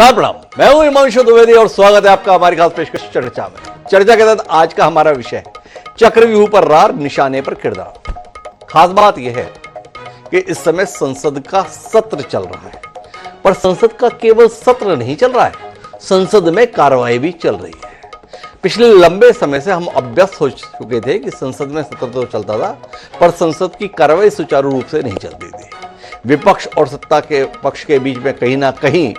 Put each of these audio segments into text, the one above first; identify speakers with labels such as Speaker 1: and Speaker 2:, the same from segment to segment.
Speaker 1: प्रणाम, मैं हूं हिमांशु द्विवेदी और स्वागत है आपका हमारी खास पेशकश चर्चा में। चर्चा के तहत आज का हमारा विषय है चक्रव्यूह पर रार, निशाने पर किरदार। खास बात यह है कि इस समय संसद का सत्र चल रहा है, पर संसद का केवल सत्र नहीं चल रहा है, संसद में कार्रवाई भी चल रही है। पिछले लंबे समय से हम अभ्यस्त हो चुके थे कि संसद में सत्र तो चलता था, पर संसद की कार्रवाई सुचारू रूप से नहीं चलती थी। विपक्ष और सत्ता के पक्ष के बीच में कहीं ना कहीं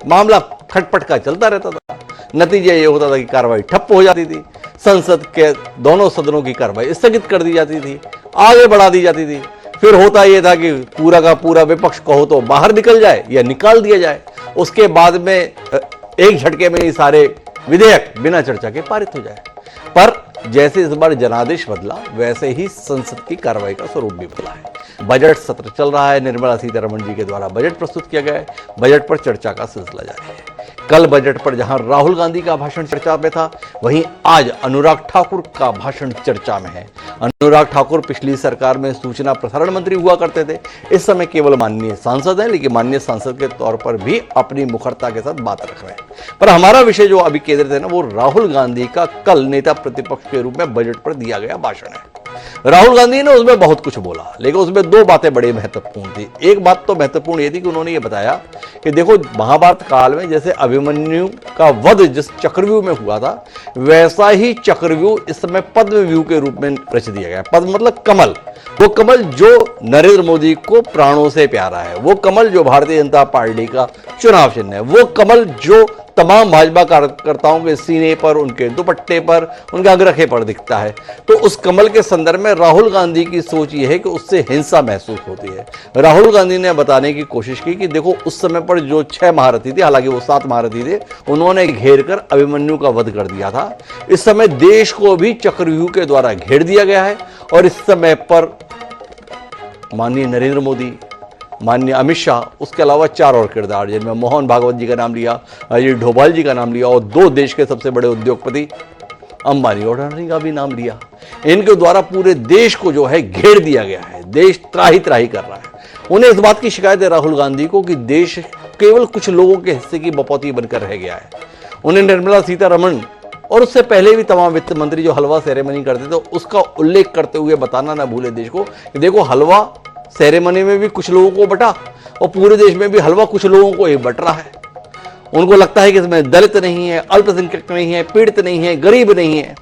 Speaker 1: मामला खटपट का चलता रहता था। नतीजा ये होता था कि कार्रवाई ठप्प हो जाती थी, संसद के दोनों सदनों की कार्रवाई स्थगित कर दी जाती थी, आगे बढ़ा दी जाती थी। फिर होता यह था कि पूरा का पूरा विपक्ष कहो तो बाहर निकल जाए या निकाल दिया जाए। उसके बाद में एक झटके में ये सारे विधेयक बिना चर्चा के पारित हो जाए। पर जैसे इस बार जनादेश बदला, वैसे ही संसद की कार्रवाई का स्वरूप भी बदला है। बजट सत्र चल रहा है, निर्मला सीतारमण जी के द्वारा बजट प्रस्तुत किया गया है, बजट पर चर्चा का सिलसिला जारी है। कल बजट पर जहां राहुल गांधी का भाषण चर्चा में था, वहीं आज अनुराग ठाकुर का भाषण चर्चा में है। अनुराग ठाकुर पिछली सरकार में सूचना प्रसारण मंत्री हुआ करते थे। इस समय केवल माननीय सांसद हैं, लेकिन माननीय सांसद के तौर पर भी अपनी मुखरता के साथ बात रख रहे हैं। पर हमारा विषय जो अभी केंद्रित है ना, वो राहुल गांधी का कल नेता प्रतिपक्ष के रूप में बजट पर दिया गया भाषण है। राहुल गांधी ने उसमें बहुत कुछ बोला, लेकिन उसमें दो बातें बड़ी महत्वपूर्ण थी। एक बात तो महत्वपूर्ण ये थी कि उन्होंने ये बताया कि देखो, महाभारत काल में जैसे अभिमन्यु का वध जिस चक्रव्यूह में हुआ था, वैसा ही चक्रव्यूह इस समय पद्मव्यूह के रूप में रच दिया गया। पद्म मतलब कमल, वो कमल जो नरेंद्र मोदी को प्राणों से प्यारा है, वो कमल जो भारतीय जनता पार्टी का चुनाव चिन्ह है, वो कमल जो तमाम भाजपा कार्यकर्ताओं के सीने पर, उनके दुपट्टे पर, उनके अग्रखे पर दिखता है। तो उस कमल के संदर्भ में राहुल गांधी की सोच यह है कि उससे हिंसा महसूस होती है। राहुल गांधी ने बताने की कोशिश की कि देखो, उस समय पर जो 6 महारथी थे, हालांकि वो 7 महारथी थे, उन्होंने घेर कर अभिमन्यु का वध कर दिया था। इस समय देश को भी चक्रव्यूह के द्वारा घेर दिया गया है और इस समय पर माननीय नरेंद्र मोदी, माननीय अमित शाह, उसके अलावा 4 और किरदार, जिनमें मोहन भागवत जी का नाम लिया, अजय डोभाल जी का नाम लिया और 2 देश के सबसे बड़े उद्योगपति अंबानी और अडानी का भी नाम लिया। इनके द्वारा पूरे देश को जो है घेर दिया गया है। देश त्राही त्राही कर रहा है। उन्हें इस बात की शिकायत है राहुल गांधी को कि देश केवल कुछ लोगों के हिस्से की बपौती बनकर रह गया है। उन्हें निर्मला सीतारमण और उससे पहले भी तमाम वित्त मंत्री जो हलवा सेरेमनी करते थे, उसका उल्लेख करते हुए बताना ना भूले देश को कि देखो, हलवा सेरेमनी में भी कुछ लोगों को बटा और पूरे देश में भी हलवा कुछ लोगों को ही बट रहा है। उनको लगता है कि इसमें दलित नहीं है, अल्पसंख्यक नहीं है, पीड़ित नहीं है, गरीब नहीं है।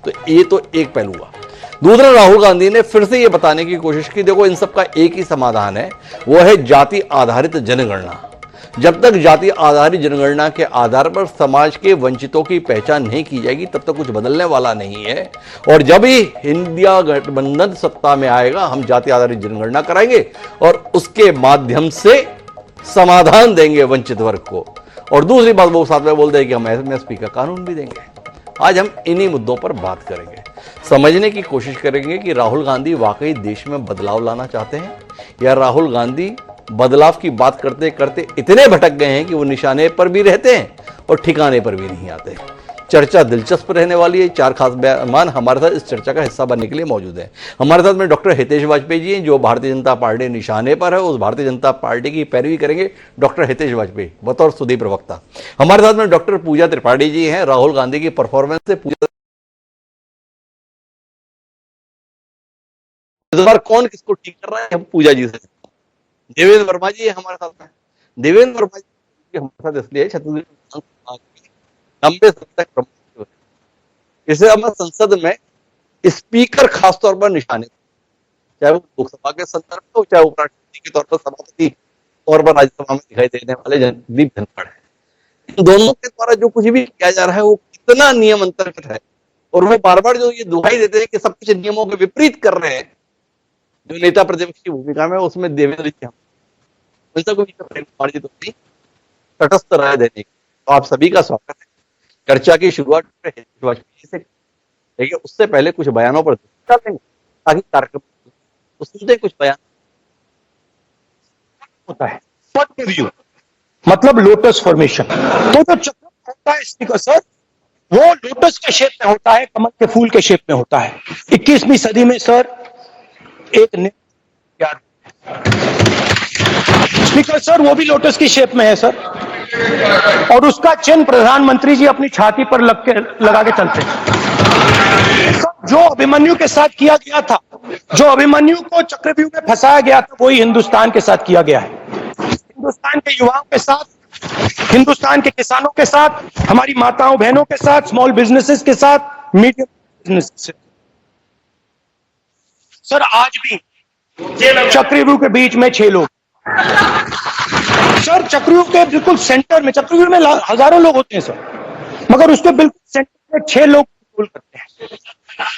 Speaker 1: तो ये तो एक पहलू हुआ। दूसरा, राहुल गांधी ने फिर से ये बताने की कोशिश की, देखो, इन सब का एक ही समाधान है, वो है जाति आधारित जनगणना। जब तक जाति आधारित जनगणना के आधार पर समाज के वंचितों की पहचान नहीं की जाएगी, तब तक कुछ बदलने वाला नहीं है। और जब ही इंडिया गठबंधन सत्ता में आएगा, हम जाति आधारित जनगणना कराएंगे और उसके माध्यम से समाधान देंगे वंचित वर्ग को। और दूसरी बात वो साथ में बोलते हैं कि हम एमएसपी का कानून भी देंगे। आज हम इन्हीं मुद्दों पर बात करेंगे, समझने की कोशिश करेंगे कि राहुल गांधी वाकई देश में बदलाव लाना चाहते हैं, या राहुल गांधी बदलाव की बात करते करते इतने भटक गए हैं कि वो निशाने पर भी रहते हैं और ठिकाने पर भी नहीं आते। चर्चा दिलचस्प रहने वाली है। 4 खास मेहमान हमारे साथ इस चर्चा का हिस्सा बनने के लिए मौजूद हैं। हमारे साथ में डॉक्टर हितेश वाजपेयी जी हैं, जो भारतीय जनता पार्टी निशाने पर है। उस भारतीय जनता पार्टी की पैरवी करेंगे डॉक्टर हितेश वाजपेयी बतौर सुधी प्रवक्ता। हमारे साथ में डॉक्टर पूजा त्रिपाठी जी हैं, राहुल गांधी की परफॉर्मेंस से पूजा, इस बार कौन किसको ठीक कर रहा है, हम पूजा जी से। देवेंद्र वर्मा जी है हमारे साथ में। देवेंद्र वर्मा जी हमारे साथ इसलिए छत्तीसगढ़ लंबे समय तक प्रमुख, इसे हम संसद में स्पीकर खासतौर पर निशाने, चाहे वो लोकसभा के संदर्भ में हो, चाहे उपराष्ट्रपति के तौर पर, सभापति तौर पर राज्यसभा में दिखाई देने वाले जगदीप धनखड़ है। इन दोनों के द्वारा जो कुछ भी किया जा रहा है वो कितना नियम अंतर्गत है, और वो बार बार जो ये दुहाई देते हैं कि सब कुछ नियमों के विपरीत कर रहे हैं, जो नेता प्रतिपक्ष की भूमिका में, उसमें देवेंद्र जी तो तटस्थ राय देने की। तो आप सभी का स्वागत है। चर्चा की शुरुआत वाजपेयी से, लेकिन उससे पहले कुछ बयानों पर देंगे ताकि कार्यक्रम तो सुनते कुछ बयान
Speaker 2: होता है। पद्मव्यूह मतलब लोटस फॉर्मेशन। तो जो चक्र होता है स्पीकर सर, वो लोटस के शेप में होता है, कमल के फूल के शेप में होता है। 21वीं सदी में सर एक स्पीकर सर वो भी लोटस की शेप में है सर। और उसका चिन्ह प्रधानमंत्री जी अपनी छाती पर लगा के चलते हैं। जो अभिमन्यु के साथ किया गया था, जो अभिमन्यु को चक्रव्यूह में फंसाया गया था, वही हिंदुस्तान के साथ किया गया है। हिंदुस्तान के युवाओं के साथ, हिंदुस्तान के किसानों के साथ, हमारी माताओं बहनों के साथ, स्मॉल बिजनेसेस के साथ, मीडियम बिजनेस से। सर आज भी चक्रव्यूह के बीच में 6 लोग, सर चक्रव्यूह के बिल्कुल सेंटर में, चक्रव्यूह में हजारों लोग होते हैं सर, मगर उसके बिल्कुल सेंटर में 6 लोग कंट्रोल करते हैं।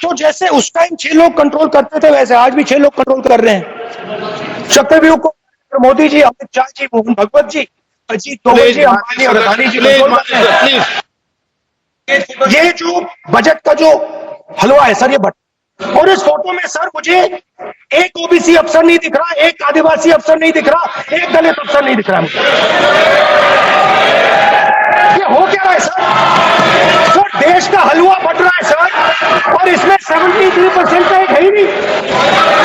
Speaker 2: तो जैसे उस टाइम 6 लोग कंट्रोल करते थे, वैसे आज भी 6 लोग कंट्रोल कर रहे हैं चक्रव्यूह को। मोदी जी, अमित शाह जी, मोहन भगवत जी, अजीत डोभाल जी, अंबानी और अदानी जी कंट्रोल करते हैं। ये जो बजट का जो हलवा है सर, ये और इस फोटो में सर मुझे एक ओबीसी अफसर नहीं दिख रहा, एक आदिवासी अफसर नहीं दिख रहा, एक दलित अफसर नहीं दिख रहा मुझे। ये हो क्या रहा है सर? तो देश का हलवा बट रहा है सर, और इसमें 73% का एक है ही नहीं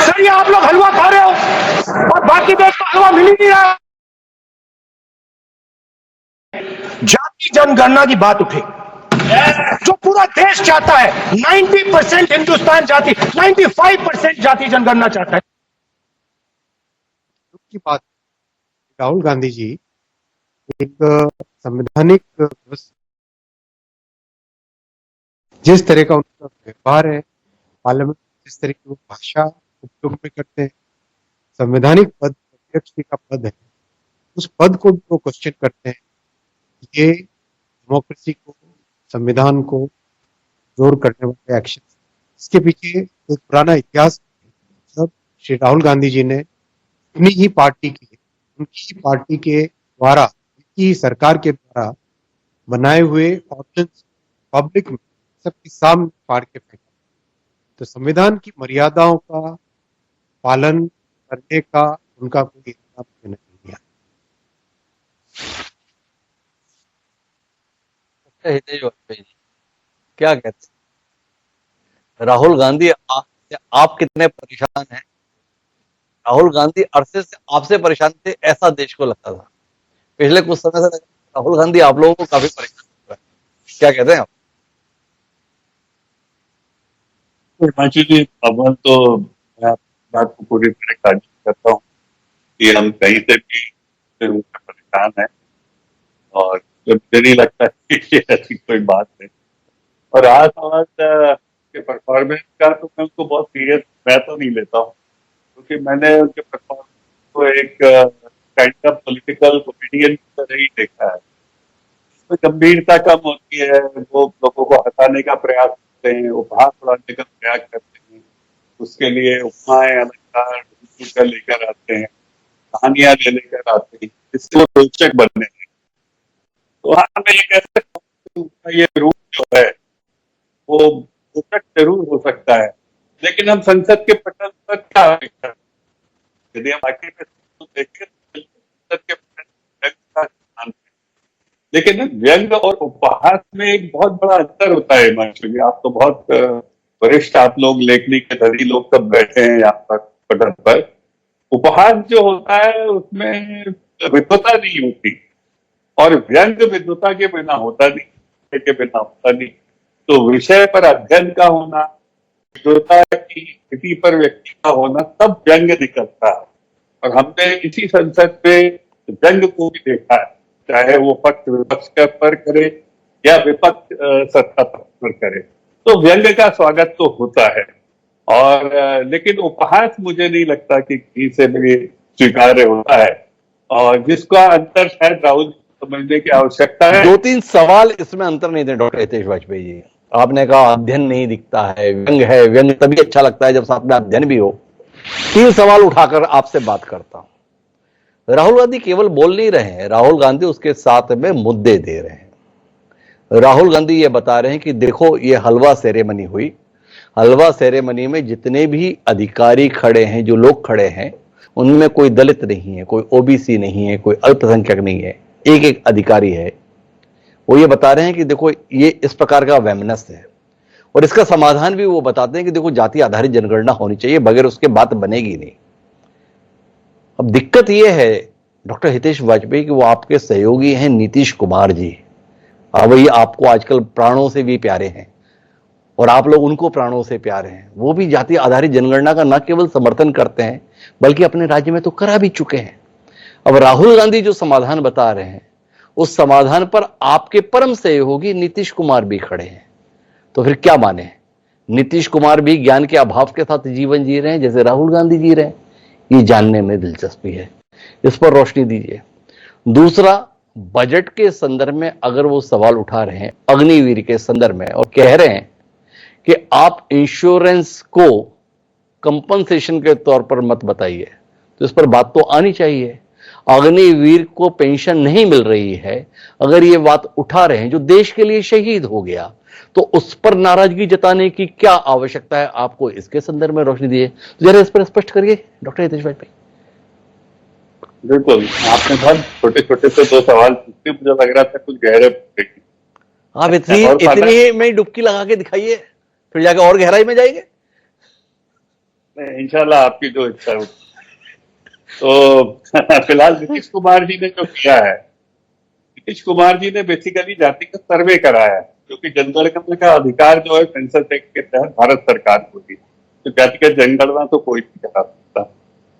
Speaker 2: सर। ये आप लोग हलवा खा रहे हो और बाकी देश को हलवा मिल ही नहीं रहा। जाति जनगणना की बात उठे, जो पूरा देश चाहता है, 90% हिंदुस्तान जाति, 95% जाति जनगणना चाहता है।
Speaker 3: की बात, राहुल गांधी जी एक संवैधानिक जिस तरह का उनका व्यवहार है, पार्लियामेंट जिस तरह की वो भाषा उपयोग में करते हैं, संवैधानिक पद अध्यक्ष का पद है, उस पद को वो क्वेश्चन करते हैं। ये डेमोक्रेसी को, संविधान को जोर करने वाले एक्शन, इसके पीछे एक पुराना इतिहास है। जब श्री राहुल गांधी जी ने अपनी ही पार्टी की, उनकी पार्टी के द्वारा, उनकी सरकार के द्वारा बनाए हुए ऑर्डिनेंस पब्लिक में सबके सामने फाड़ के फेंका, तो संविधान की मर्यादाओं का पालन करने का उनका कोई नहीं है।
Speaker 1: हितेश वाजपेयी क्या कहते हैं? राहुल गांधी आप कितने परेशान हैं? राहुल गांधी अरसे से आपसे परेशान थे, ऐसा देश को लगता था। पिछले कुछ समय से राहुल गांधी आप लोगों को काफी परेशान कर रहा है, क्या कहते हैं आप?
Speaker 4: हिमांशु जी, अव्वल तो मैं बात को पूरी तरह खारिज करता हूँ कि हम कहीं से भी परेशान हैं, और मुझे नहीं लगता कि ऐसी कोई बात है। और आज समाज के परफॉर्मेंस का तो मैं उसको बहुत सीरियस मैं तो नहीं लेता हूँ, क्योंकि मैंने उनके परफॉर्मेंस को एक काइंड ऑफ पॉलिटिकल कॉमेडियन की तरह ही देखा है। तो गंभीरता कम होती है, वो लोगों को हटाने का प्रयास करते हैं, उपहास उड़ाने का प्रयास करते हैं, उसके लिए उपमाएं अलंकार लेकर आते हैं, कहानियां लेकर आते हैं, जिससे वो रोचक बनने हैं। तो हाँ, मैं ये कह सकता हूँ ये रूप जो है वो रोचक जरूर हो सकता है, लेकिन हम संसद के पटल पर क्या अपेक्षा करते हैं? यदि हम आगे देखें तो संसद के पटल का स्थान है, लेकिन व्यंग और उपहास में एक बहुत बड़ा अंतर होता है। हिमांशु जी, आप तो बहुत वरिष्ठ, आप लोग लेखनी के धनी लोग सब बैठे हैं यहाँ पर पटल पर। उपहास जो होता है उसमें विद्वता नहीं होती, और व्यंग विद्वता के बिना होता नहीं, के बिना होता नहीं। तो विषय पर अध्ययन का होना, विद्वता की स्थिति पर व्यक्ति का होना, तब व्यंग निकलता है। और हमने इसी संसद पे व्यंग को भी देखा है, चाहे वो पक्ष विपक्ष पर करे या विपक्ष सत्ता पर करे, तो व्यंग का स्वागत तो होता है। और लेकिन उपहास मुझे नहीं लगता कि कहीं से भी स्वीकार्य होता है, और जिसका अंतर शायद राहुल समझने की आवश्यकता है।
Speaker 1: 2-3 सवाल इसमें अंतर नहीं थे डॉक्टर हितेश वाजपेयी जी। आपने कहा अध्ययन नहीं दिखता है, व्यंग तभी अच्छा लगता है जब साथ में अध्ययन भी हो। 3 सवाल उठाकर आपसे बात करता हूं। राहुल गांधी केवल बोल नहीं रहे हैं, राहुल गांधी उसके साथ में मुद्दे दे रहे हैं। राहुल गांधी ये बता रहे हैं कि देखो, ये हलवा सेरेमनी हुई, हलवा सेरेमनी में जितने भी अधिकारी खड़े हैं, जो लोग खड़े हैं, उनमें कोई दलित नहीं है, कोई ओबीसी नहीं है, कोई अल्पसंख्यक नहीं है, एक एक अधिकारी है। वो ये बता रहे हैं कि देखो, ये इस प्रकार का वैमनस है, और इसका समाधान भी वो बताते हैं कि देखो, जाति आधारित जनगणना होनी चाहिए, बगैर उसके बात बनेगी नहीं। अब दिक्कत ये है डॉक्टर हितेश वाजपेयी कि वो आपके सहयोगी हैं नीतीश कुमार जी। वही आपको आजकल प्राणों से भी प्यारे हैं और आप लोग उनको प्राणों से प्यारे हैं। वो भी जाति आधारित जनगणना का न केवल समर्थन करते हैं बल्कि अपने राज्य में तो करा भी चुके हैं। अब राहुल गांधी जो समाधान बता रहे हैं उस समाधान पर आपके परम सहयोगी नीतीश कुमार भी खड़े हैं। तो फिर क्या माने, नीतीश कुमार भी ज्ञान के अभाव के साथ जीवन जी रहे हैं जैसे राहुल गांधी जी रहे हैं? ये जानने में दिलचस्पी है, इस पर रोशनी दीजिए। दूसरा, बजट के संदर्भ में अगर वो सवाल उठा रहे हैं अग्निवीर के संदर्भ में और कह रहे हैं कि आप इंश्योरेंस को कंपनसेशन के तौर पर मत बताइए, तो इस पर बात तो आनी चाहिए। अग्निवीर को पेंशन नहीं मिल रही है, अगर ये बात उठा रहे हैं जो देश के लिए शहीद हो गया, तो उस पर नाराजगी जताने की क्या आवश्यकता है? आपको इसके संदर्भ में रोशनी दिए, तो जरा इस पर स्पष्ट करिए डॉक्टर हितेश वाजपेयी।
Speaker 4: बिल्कुल, आपने बहुत छोटे छोटे से 2 सवाल पूछे, मुझे लग रहा था कुछ गहरे पूछेंगे।
Speaker 1: आप इतनी में डुबकी लगा के दिखाइए, फिर जाके और गहराई में जाएंगे।
Speaker 4: इंशाल्लाह आपकी जो इच्छा हो। तो फिलहाल नीतीश कुमार जी ने जो किया है, नीतीश कुमार जी ने बेसिकली जातिगत सर्वे कराया है, क्योंकि जनगणना का अधिकार जो है सेंसस एक्ट के तहत भारत सरकार को दी, तो जातिगत जनगणना तो कोई नहीं करा सकता।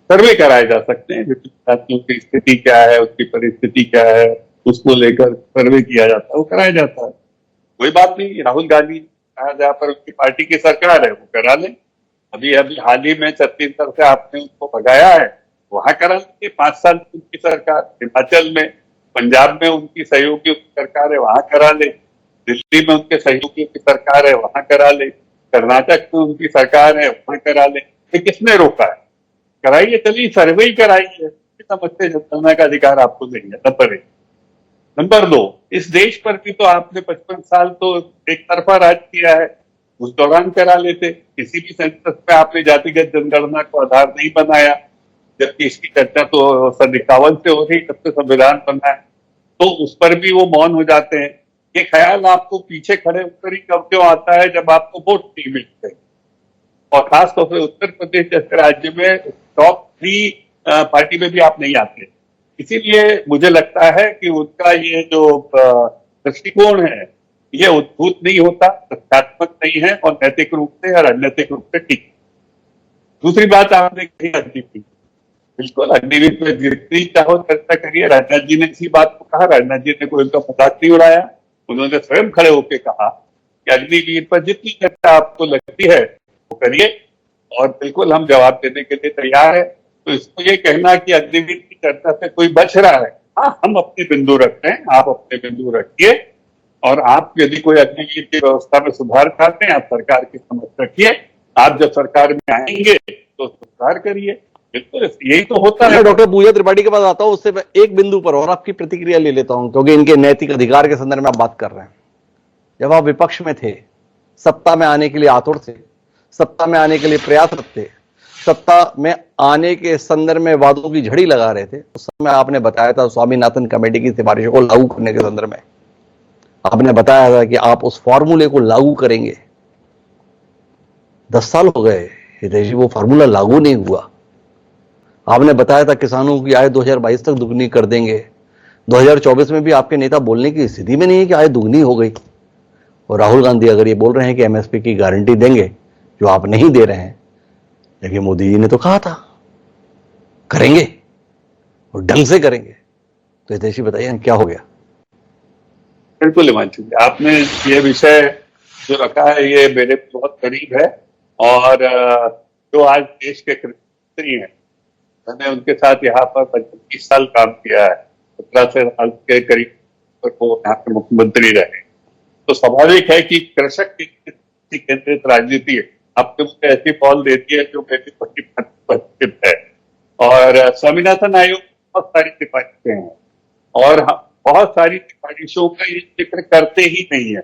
Speaker 4: सर्वे कराए जा सकते हैं, जातियों की स्थिति क्या है, उसकी परिस्थिति क्या है, उसको लेकर सर्वे किया जाता है, वो कराया जाता है। कोई बात नहीं, राहुल गांधी जहाँ पर उनकी पार्टी की सरकार है वो करा लें। अभी हाल ही में छत्तीसगढ़ से आपने उनको भगाया है, वहां करा लेंगे। 5 साल की उनकी सरकार, हिमाचल में, पंजाब में उनकी सहयोगी सरकार है, वहां करा ले। दिल्ली में उनके सहयोगी की सरकार है, वहां करा ले। कर्नाटक में उनकी सरकार है, वहां करा ले। ये किसने रोका है? कराइए, चलिए सर्वे ही कराइए। समझते जनगणना का अधिकार आपको नहीं है, नंबर 1। नंबर 2, इस देश पर भी तो आपने 55 साल तो एक तरफा राज किया है, उस दौरान करा लेते। किसी भी सेंसस पे आपने जातिगत जनगणना को आधार नहीं बनाया, जबकि इसकी चर्चा तो सन 51 से हो रही, तब से संविधान बना है, तो उस पर भी वो मौन हो जाते हैं। ये ख्याल आपको पीछे खड़े होकर ही कब क्यों आता है जब आपको वोट नहीं मिलते, और खासतौर से उत्तर प्रदेश जैसे राज्य में टॉप 3 पार्टी में भी आप नहीं आते। इसीलिए मुझे लगता है कि उनका ये जो दृष्टिकोण है ये उद्भूत नहीं होता, तथ्यात्मक नहीं है और नैतिक रूप से या राजनीतिक रूप से ठीक। दूसरी बात आपने कही अग्निवीर, बिल्कुल अग्निवीर पे जितनी चाहो चर्चा करिए। राजनाथ जी ने इसी बात को कहा, राजनाथ जी ने कोई उनका मजाक नहीं उड़ाया, उन्होंने स्वयं खड़े होकर कहा कि अग्निवीर पर जितनी चर्चा आपको लगती है वो करिए और बिल्कुल हम जवाब देने के लिए तैयार है। तो इसको ये कहना कि अग्निवीर की चर्चा से कोई बच रहा है, हाँ, हम अपने बिंदु रखते हैं, आप अपने बिंदु रखिए, और आप यदि कोई अग्निवीर की व्यवस्था में सुधार चाहते हैं, आप सरकार की समझ रखिए। आप जब सरकार में आएंगे तो सुधार करिए, बिल्कुल यही तो होता है।
Speaker 1: डॉक्टर पूजा त्रिपाठी के पास आता हूं, उससे एक बिंदु पर और आपकी प्रतिक्रिया ले लेता हूं, क्योंकि इनके नैतिक अधिकार के संदर्भ में आप बात कर रहे हैं। जब आप विपक्ष में थे, सत्ता में आने के लिए आतुर थे, सत्ता में आने के लिए प्रयासरत थे, सत्ता में आने के संदर्भ में वादों की झड़ी लगा रहे थे, उस समय आपने बताया था स्वामीनाथन कमेटी की सिफारिशों को लागू करने के संदर्भ में आपने बताया था कि आप उस फॉर्मूले को लागू करेंगे। 10 साल हो गए हितेश जी, वो फॉर्मूला लागू नहीं हुआ। आपने बताया था किसानों की आय 2022 तक दुगनी कर देंगे, 2024 में भी आपके नेता बोलने की स्थिति में नहीं है कि आय दुगनी हो गई। और राहुल गांधी अगर ये बोल रहे हैं कि एमएसपी की गारंटी देंगे, जो आप नहीं दे रहे हैं, लेकिन मोदी जी ने तो कहा था करेंगे और ढंग से करेंगे। तो हितेश जी बताइए क्या हो गया?
Speaker 4: बिल्कुल हिमांशु जी, आपने ये विषय जो रखा है ये मेरे बहुत करीब है, और जो आज देश के कृषि हैं, मैंने उनके साथ यहाँ पर 25 साल काम किया है, 17 साल के करीब वो यहाँ के मुख्यमंत्री रहे। तो स्वाभाविक है कि कृषक की केंद्रित राजनीति है। आपने मुझे ऐसी पॉल देती है जो मेरी पश्चिम है, और स्वामीनाथन आयोग बहुत सारी सिफारिशें हैं और बहुत सारी सिफारिशों का ये जिक्र करते ही नहीं है।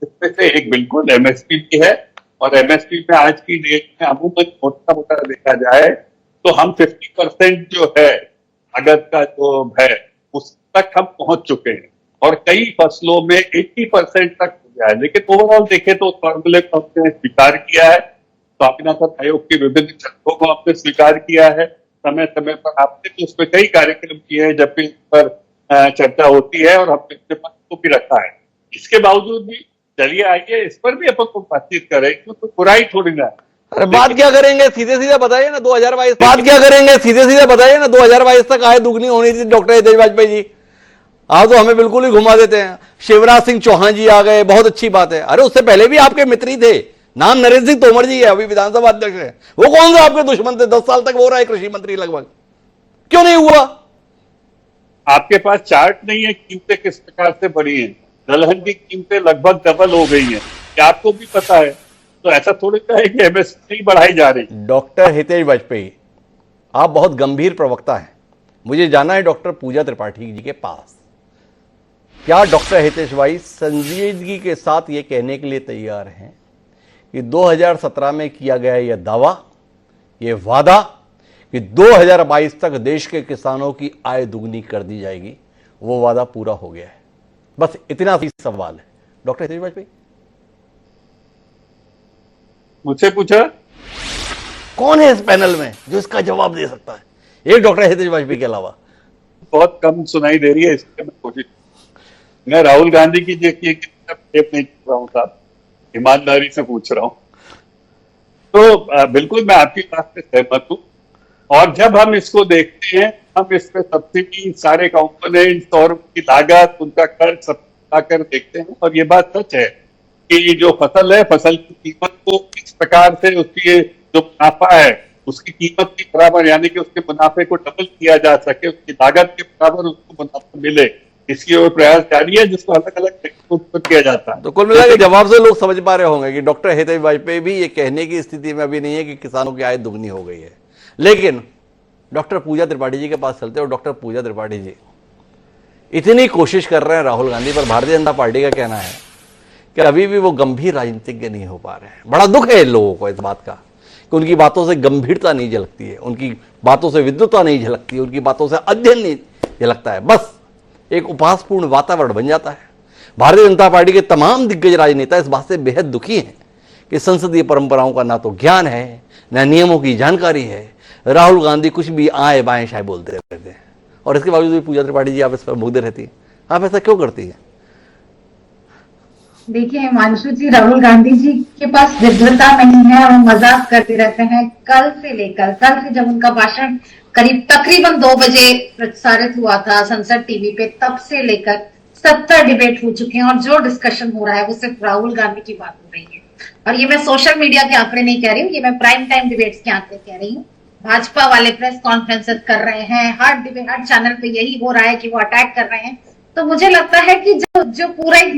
Speaker 4: इसमें से एक बिल्कुल एमएसपी भी है, और एमएसपी में आज की डेट में अमूमन मोटा मोटा देखा जाए तो हम 50% जो है लागत का जो है उस तक हम पहुंच चुके हैं, और कई फसलों में 80% तक हो गया है। लेकिन ओवरऑल देखें तो फॉर्मूले को हमने स्वीकार किया है, स्वामीनाथन आयोग की विभिन्न शर्तों को हमने स्वीकार किया है, समय समय पर आपने भी उस पर कई कार्यक्रम किए हैं जब भी इस पर चर्चा होती है, और हमने अपने पद को भी रखा है। इसके बावजूद भी चलिए आइए इस पर भी अपन को बातचीत करें, क्यों तो बुराई थोड़ी ना।
Speaker 1: अरे बात क्या करेंगे, सीधे सीधे बताइए ना 2022, बात क्या करेंगे, सीधे सीधे बताइए ना 2022 तक आय दुगनी होनी थी डॉक्टर हितेश वाजपेयी जी। आप तो हमें बिल्कुल ही घुमा देते हैं। शिवराज सिंह चौहान जी आ गए, बहुत अच्छी बात है। अरे उससे पहले भी आपके मित्र ही थे, नाम नरेंद्र सिंह तोमर जी है, अभी विधानसभा अध्यक्ष है। वो कौन सा आपके दुश्मन थे? 10 साल तक वो रहे कृषि मंत्री लगभग, क्यों नहीं हुआ?
Speaker 4: आपके पास चार्ट नहीं है कीमतें किस प्रकार से बढ़ी हैं। दलहन की कीमतें लगभग डबल हो गई हैं, क्या आपको भी पता है? तो ऐसा थोड़ी ना है कि एमएसपी नहीं बढ़ाई जा रही।
Speaker 1: डॉक्टर हितेश वाजपेयी, आप बहुत गंभीर प्रवक्ता हैं। मुझे जाना है डॉक्टर पूजा त्रिपाठी जी के पास, क्या डॉक्टर हितेश वाई संजीदगी के साथ ये कहने के लिए तैयार हैं कि 2017 में किया गया यह दावा, ये वादा कि 2022 तक देश के किसानों की आय दुगनी कर दी जाएगी, वो वादा पूरा हो गया है? बस इतना सी सवाल है डॉक्टर हितेश वाजपेयी।
Speaker 4: मुझसे पूछा?
Speaker 1: कौन है इस पैनल में जो इसका जवाब दे सकता है, एक डॉक्टर हितेश वाजपेयी के अलावा?
Speaker 4: बहुत कम सुनाई दे रही है, इसलिए मैं कोशिश, मैं राहुल गांधी की देखिए टेप नहीं पूछ रहा हूँ साहब, ईमानदारी से पूछ रहा हूँ। तो बिल्कुल मैं आपकी बात से सहमत हूँ, और जब हम इसको देखते हैं, हम इस पे सब्सिडी, सारे कंपोनेंट्स और उनकी लागत, उनका खर्च सब आकर देखते हैं, और ये बात सच है कि जो फसल है, फसल की कीमत को किस प्रकार से उसकी जो मुनाफा है उसकी कीमत के बराबर, यानी कि उसके मुनाफे को डबल किया जा सके, उसकी लागत के बराबर उसको मुनाफा मिले, इसकी ओर प्रयास जारी है, जिसको अलग अलग किया जाता है।
Speaker 1: तो कुल मिला के जवाब से लोग समझ पा रहे होंगे कि डॉक्टर हितेश वाजपेयी भी ये कहने की स्थिति में अभी नहीं है कि किसानों की आय दुगनी हो गई है। लेकिन डॉक्टर पूजा त्रिपाठी जी के पास चलते, और डॉक्टर पूजा त्रिपाठी जी इतनी कोशिश कर रहे हैं राहुल गांधी पर, भारतीय जनता पार्टी का कहना है कि अभी भी वो गंभीर राजनीतिज्ञ नहीं हो पा रहे हैं। बड़ा दुख है इन लोगों को इस बात का कि उनकी बातों से गंभीरता नहीं झलकती है, उनकी बातों से विद्वता नहीं झलकती है, उनकी बातों से अध्ययन नहीं झलकता है, बस एक उपहासपूर्ण वातावरण बन जाता है। भारतीय जनता पार्टी के तमाम दिग्गज राजनेता इस बात से बेहद दुखी हैं कि संसदीय परंपराओं का ना तो ज्ञान है, ना नियमों की जानकारी है। राहुल गांधी कुछ भी आए बाएं शायद बोलते रहते हैं, और इसके बावजूद भी पूजा त्रिपाठी जी आप इस पर मुग्ध रहती है। आप ऐसा क्यों करती है?
Speaker 5: देखिए हिमांशु जी, राहुल गांधी जी के पास विद्वता नहीं है और मजाक करते रहते हैं। कल से जब उनका भाषण तकरीबन 2 बजे प्रसारित हुआ था संसद टीवी पे, तब से लेकर 70 डिबेट हो चुके हैं, और जो डिस्कशन हो रहा है वो सिर्फ राहुल गांधी की बात हो रही है। और ये मैं सोशल मीडिया के आंकड़े नहीं कह रही हूँ, ये मैं प्राइम टाइम डिबेट्स के आंकड़े कह रही हूँ। भाजपा वाले प्रेस कॉन्फ्रेंसेस कर रहे हैं, हर चैनल पे यही हो रहा है कि वो अटैक कर रहे हैं। तो मुझे लगता है कि जो पूरा एक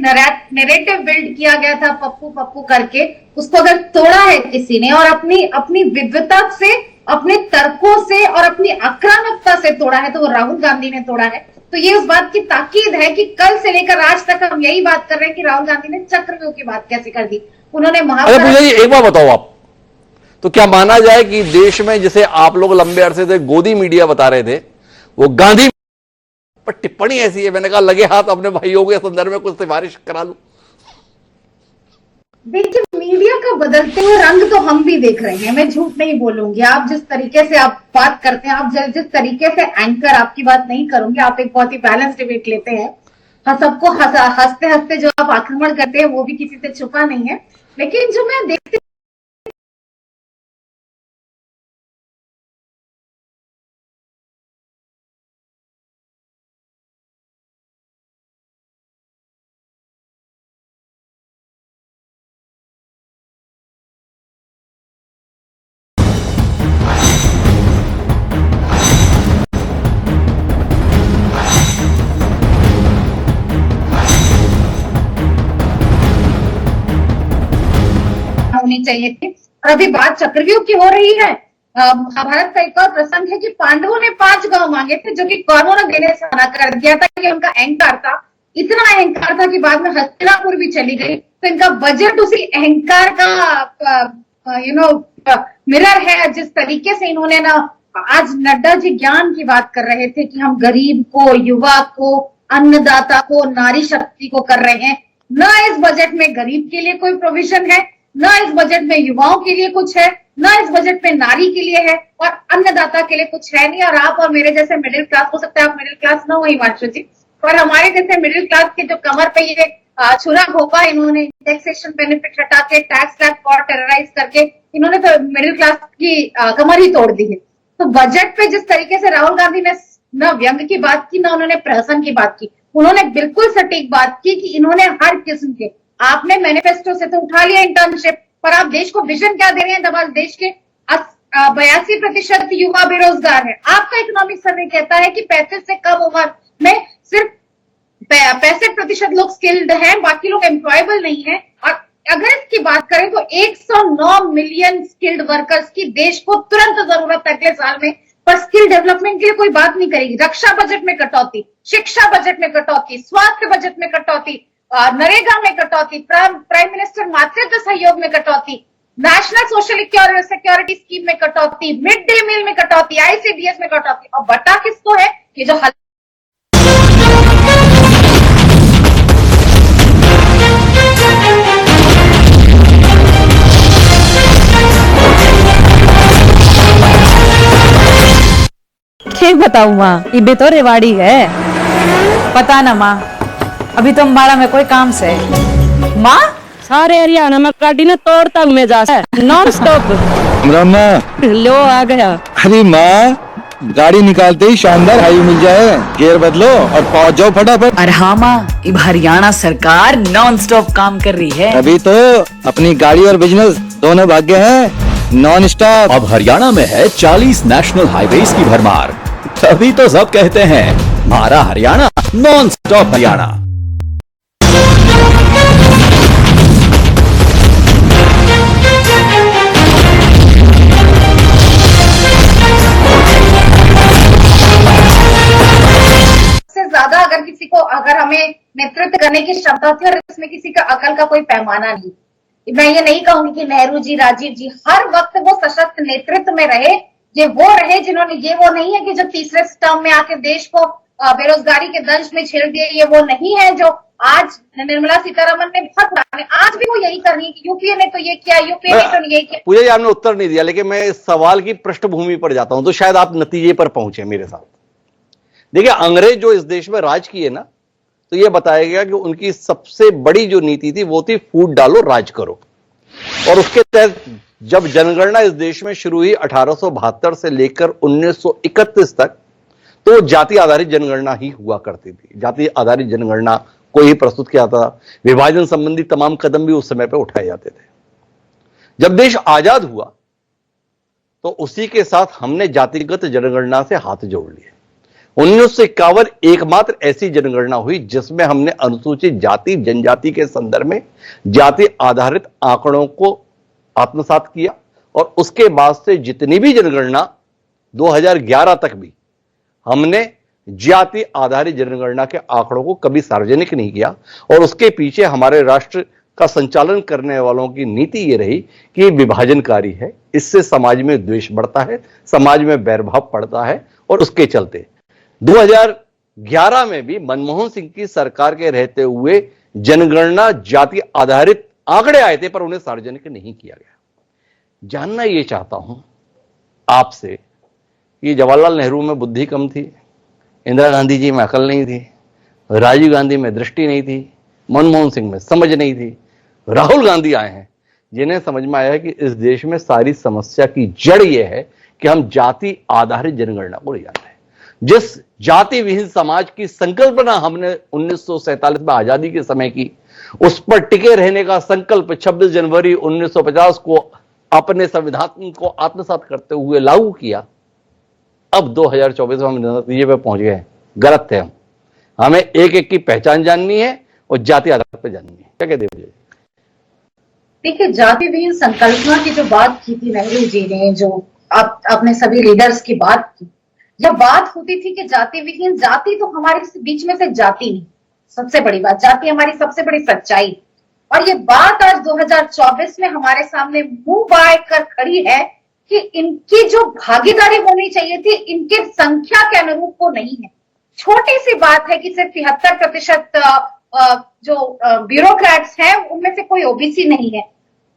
Speaker 5: नैरेटिव बिल्ड किया गया था पप्पू पप्पू करके, उसको अगर तोड़ा है किसी ने, और अपनी विद्वता से, अपने तर्कों से और अपनी आक्रामकता से तोड़ा है, तो वो राहुल गांधी ने तोड़ा है। तो ये उस बात की ताकीद है कि कल से लेकर आज तक हम यही बात कर रहे हैं कि राहुल गांधी ने चक्रव्यूह की बात कैसे कर दी। उन्होंने
Speaker 1: महाभारत, एक बात बताओ आप, तो क्या माना जाए कि देश में जिसे आप लोग लंबे अरसे से गोदी मीडिया बता रहे थे, वो गांधी पर टिप्पणी ऐसी है, मैंने कहा लगे हाथ अपने भाइयों के संदर्भ में कुछ सिफारिश करा लूं।
Speaker 5: देखिए मीडिया का बदलते हुए रंग तो हम भी देख रहे हैं, मैं झूठ नहीं बोलूंगी। आप जिस तरीके से आप बात करते हैं, आप जिस तरीके से एंकर, आपकी बात नहीं करूंगी, आप एक बहुत ही बैलेंस डिबेट लेते हैं। हाँ, सबको हंसते हंसते जो आप आक्रमण करते हैं वो भी किसी से छुपा नहीं है। लेकिन जो मैं देखती होनी चाहिए थी। और अभी बात चक्रव्यूह की हो रही है। महाभारत का एक और प्रसंग है कि पांडवों ने 5 गांव मांगे थे, जो कि कौरवों ने देने से मना कर दिया था कि उनका अहंकार था, इतना अहंकार था कि बाद में हस्तिनापुर भी चली गई। तो इनका बजट उसी अहंकार का मिरर है। जिस तरीके से इन्होंने ना, आज नड्डा जी ज्ञान की बात कर रहे थे कि हम गरीब को, युवा को, अन्नदाता को, नारी शक्ति को कर रहे हैं। न इस बजट में गरीब के लिए कोई प्रोविजन है, न इस बजट में युवाओं के लिए कुछ है, ना इस बजट में नारी के लिए है और अन्नदाता के लिए कुछ है नहीं। और आप और मेरे जैसे मिडिल क्लास, हो सकता है आप मिडिल क्लास ना हो हिमांशु जी, और हमारे जैसे मिडिल क्लास के जो कमर पे ये छुरा घोपा इन्होंने टैक्सेशन बेनिफिट हटा के टैक्स स्लैब और टेरराइज करके इन्होंने तो मिडिल क्लास की कमर ही तोड़ दी है। तो बजट पे जिस तरीके से राहुल गांधी ने न व्यंग की बात की, ना उन्होंने प्रहसन की बात की, उन्होंने बिल्कुल सटीक बात की कि इन्होंने हर किस्म के, आपने मैनिफेस्टो से तो उठा लिया इंटर्नशिप, पर आप देश को विजन क्या दे रहे हैं जब आज देश के 82% युवा बेरोजगार है। आपका इकोनॉमिक सर्वे कहता है कि 35 से कम उम्र में सिर्फ 65% लोग स्किल्ड हैं, बाकी लोग एम्प्लॉयबल नहीं है। और अगर इसकी बात करें तो 109 मिलियन स्किल्ड वर्कर्स की देश को तुरंत जरूरत है अगले साल में, पर स्किल डेवलपमेंट के लिए कोई बात नहीं करेगी। रक्षा बजट में कटौती, शिक्षा बजट में कटौती, स्वास्थ्य बजट में कटौती, नरेगा में कटौती, प्राइम मिनिस्टर मातृत्व सहयोग में कटौती, नेशनल सोशल सिक्योरिटी स्कीम में कटौती, मिड डे मील में कटौती, आईसीडीएस में कटौती, और बटा किसको है? ये जो
Speaker 6: क्या बताऊँ माँ, ये तो रेवाड़ी है।
Speaker 7: पता ना माँ, अभी तो अम्बाड़ा में कोई काम से
Speaker 6: माँ
Speaker 8: सारे हरियाणा में गाड़ी ने तोड़ तक में जा नॉन स्टॉप। लो आ गया।
Speaker 9: अरे माँ, गाड़ी निकालते ही शानदार हाई मिल जाए, गियर बदलो और पहुंच जाओ फटाफट।
Speaker 7: अरे हाँ माँ, अब हरियाणा सरकार नॉन स्टॉप काम कर रही है।
Speaker 9: अभी तो अपनी गाड़ी और बिजनेस दोनों भाग्य हैं नॉन स्टॉप।
Speaker 10: अब हरियाणा में है 40 नेशनल हाईवेज की भरमार, तभी तो सब कहते हैं हमारा हरियाणा नॉन स्टॉप हरियाणा।
Speaker 5: से ज्यादा अगर किसी को, अगर हमें नेतृत्व करने की क्षमता थी और इसमें किसी का अकल का कोई पैमाना नहीं। मैं ये नहीं कहूंगी कि नेहरू जी, राजीव जी हर वक्त वो सशक्त नेतृत्व में रहे, ये वो रहे जिन्होंने, ये वो नहीं है कि जो तीसरे टर्म में आके देश को बेरोजगारी के दंश में छेड़ दिए, ये वो नहीं है जो आज निर्मला सीतारमण ने बहुत पुराने, आज भी वो यही कर रही है कि यूपीए ने तो ये किया, यूपीए ने तो ये किया।
Speaker 1: पूजा जी आपने उत्तर नहीं दिया, लेकिन मैं इस सवाल की पृष्ठभूमि पर जाता हूं तो शायद आप नतीजे पर पहुंचे मेरे साथ। देखिए, अंग्रेज जो इस देश में राज किए ना, तो यह बताया गया कि उनकी सबसे बड़ी जो नीति थी वो थी फूट डालो राज करो। और उसके तहत जब जनगणना इस देश में शुरू हुई 1872 से लेकर 1931 तक, तो जाति आधारित जनगणना ही हुआ करती थी। जाति आधारित जनगणना को ही प्रस्तुत किया था। विभाजन संबंधी तमाम कदम भी उस समय पर उठाए जाते थे। जब देश आजाद हुआ तो उसी के साथ हमने जातिगत जनगणना से हाथ जोड़ लिए। 1951 एकमात्र ऐसी जनगणना हुई जिसमें हमने अनुसूचित जाति जनजाति के संदर्भ में जाति आधारित आंकड़ों को आत्मसात किया। और उसके बाद से जितनी भी जनगणना 2011 तक भी हमने जाति आधारित जनगणना के आंकड़ों को कभी सार्वजनिक नहीं किया। और उसके पीछे हमारे राष्ट्र का संचालन करने वालों की नीति यह रही कि विभाजनकारी है, इससे समाज में द्वेष बढ़ता है, समाज में बैरभाव पड़ता है। और उसके चलते 2011 में भी मनमोहन सिंह की सरकार के रहते हुए जनगणना जाति आधारित आंकड़े आए थे, पर उन्हें सार्वजनिक नहीं किया गया। जानना यह चाहता हूं आपसे कि जवाहरलाल नेहरू में बुद्धि कम थी, इंदिरा गांधी जी में अकल नहीं थी, राजीव गांधी में दृष्टि नहीं थी, मनमोहन सिंह में समझ नहीं थी, राहुल गांधी आए हैं जिन्हें समझ में आया कि इस देश में सारी समस्या की जड़ यह है कि हम जाति आधारित जनगणना को नहीं जानते। जिस जाति विहीन समाज की संकल्पना हमने 1947 में आजादी के समय की, उस पर टिके रहने का संकल्प 26 जनवरी 1950 को अपने संविधान को आत्मसात करते हुए लागू किया। अब 2024 में हम नतीजे पे पहुंच गए, गलत थे हम। हमें एक एक की पहचान जाननी है और जाति आधार पर जाननी है। क्या कहते हैं?
Speaker 5: देखिए, जाति विहीन संकल्पना की जो बात की थी नेहरू जी ने, जो अपने सभी लीडर्स की बात की, जब बात होती थी कि जाति विहीन, जाति तो हमारे बीच में से जाति नहीं, सबसे बड़ी बात जाति हमारी सबसे बड़ी सच्चाई। और ये बात आज 2024 में हमारे सामने मुंह बाए कर खड़ी है कि इनकी जो भागीदारी होनी चाहिए थी इनके संख्या के अनुरूप वो नहीं है। छोटी सी बात है कि सिर्फ 73% जो ब्यूरोक्रेट्स हैं उनमें से कोई ओबीसी नहीं है।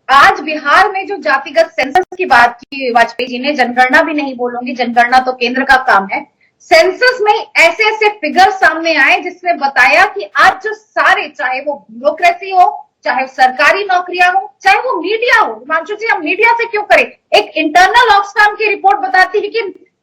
Speaker 5: आज बिहार में जो जातिगत सेंसस की बात की वाजपेयी जी ने, जनगणना भी नहीं बोलूंगी, जनगणना तो केंद्र का काम है, सेंसस में ऐसे ऐसे फिगर सामने आए जिसने बताया कि आज जो सारे, चाहे वो ब्यूरोक्रेसी हो, चाहे सरकारी नौकरियां हो, चाहे वो मीडिया हो, हिमांशु जी हम मीडिया से क्यों करें, एक इंटरनल ऑक्सफैम की रिपोर्ट बताती है कि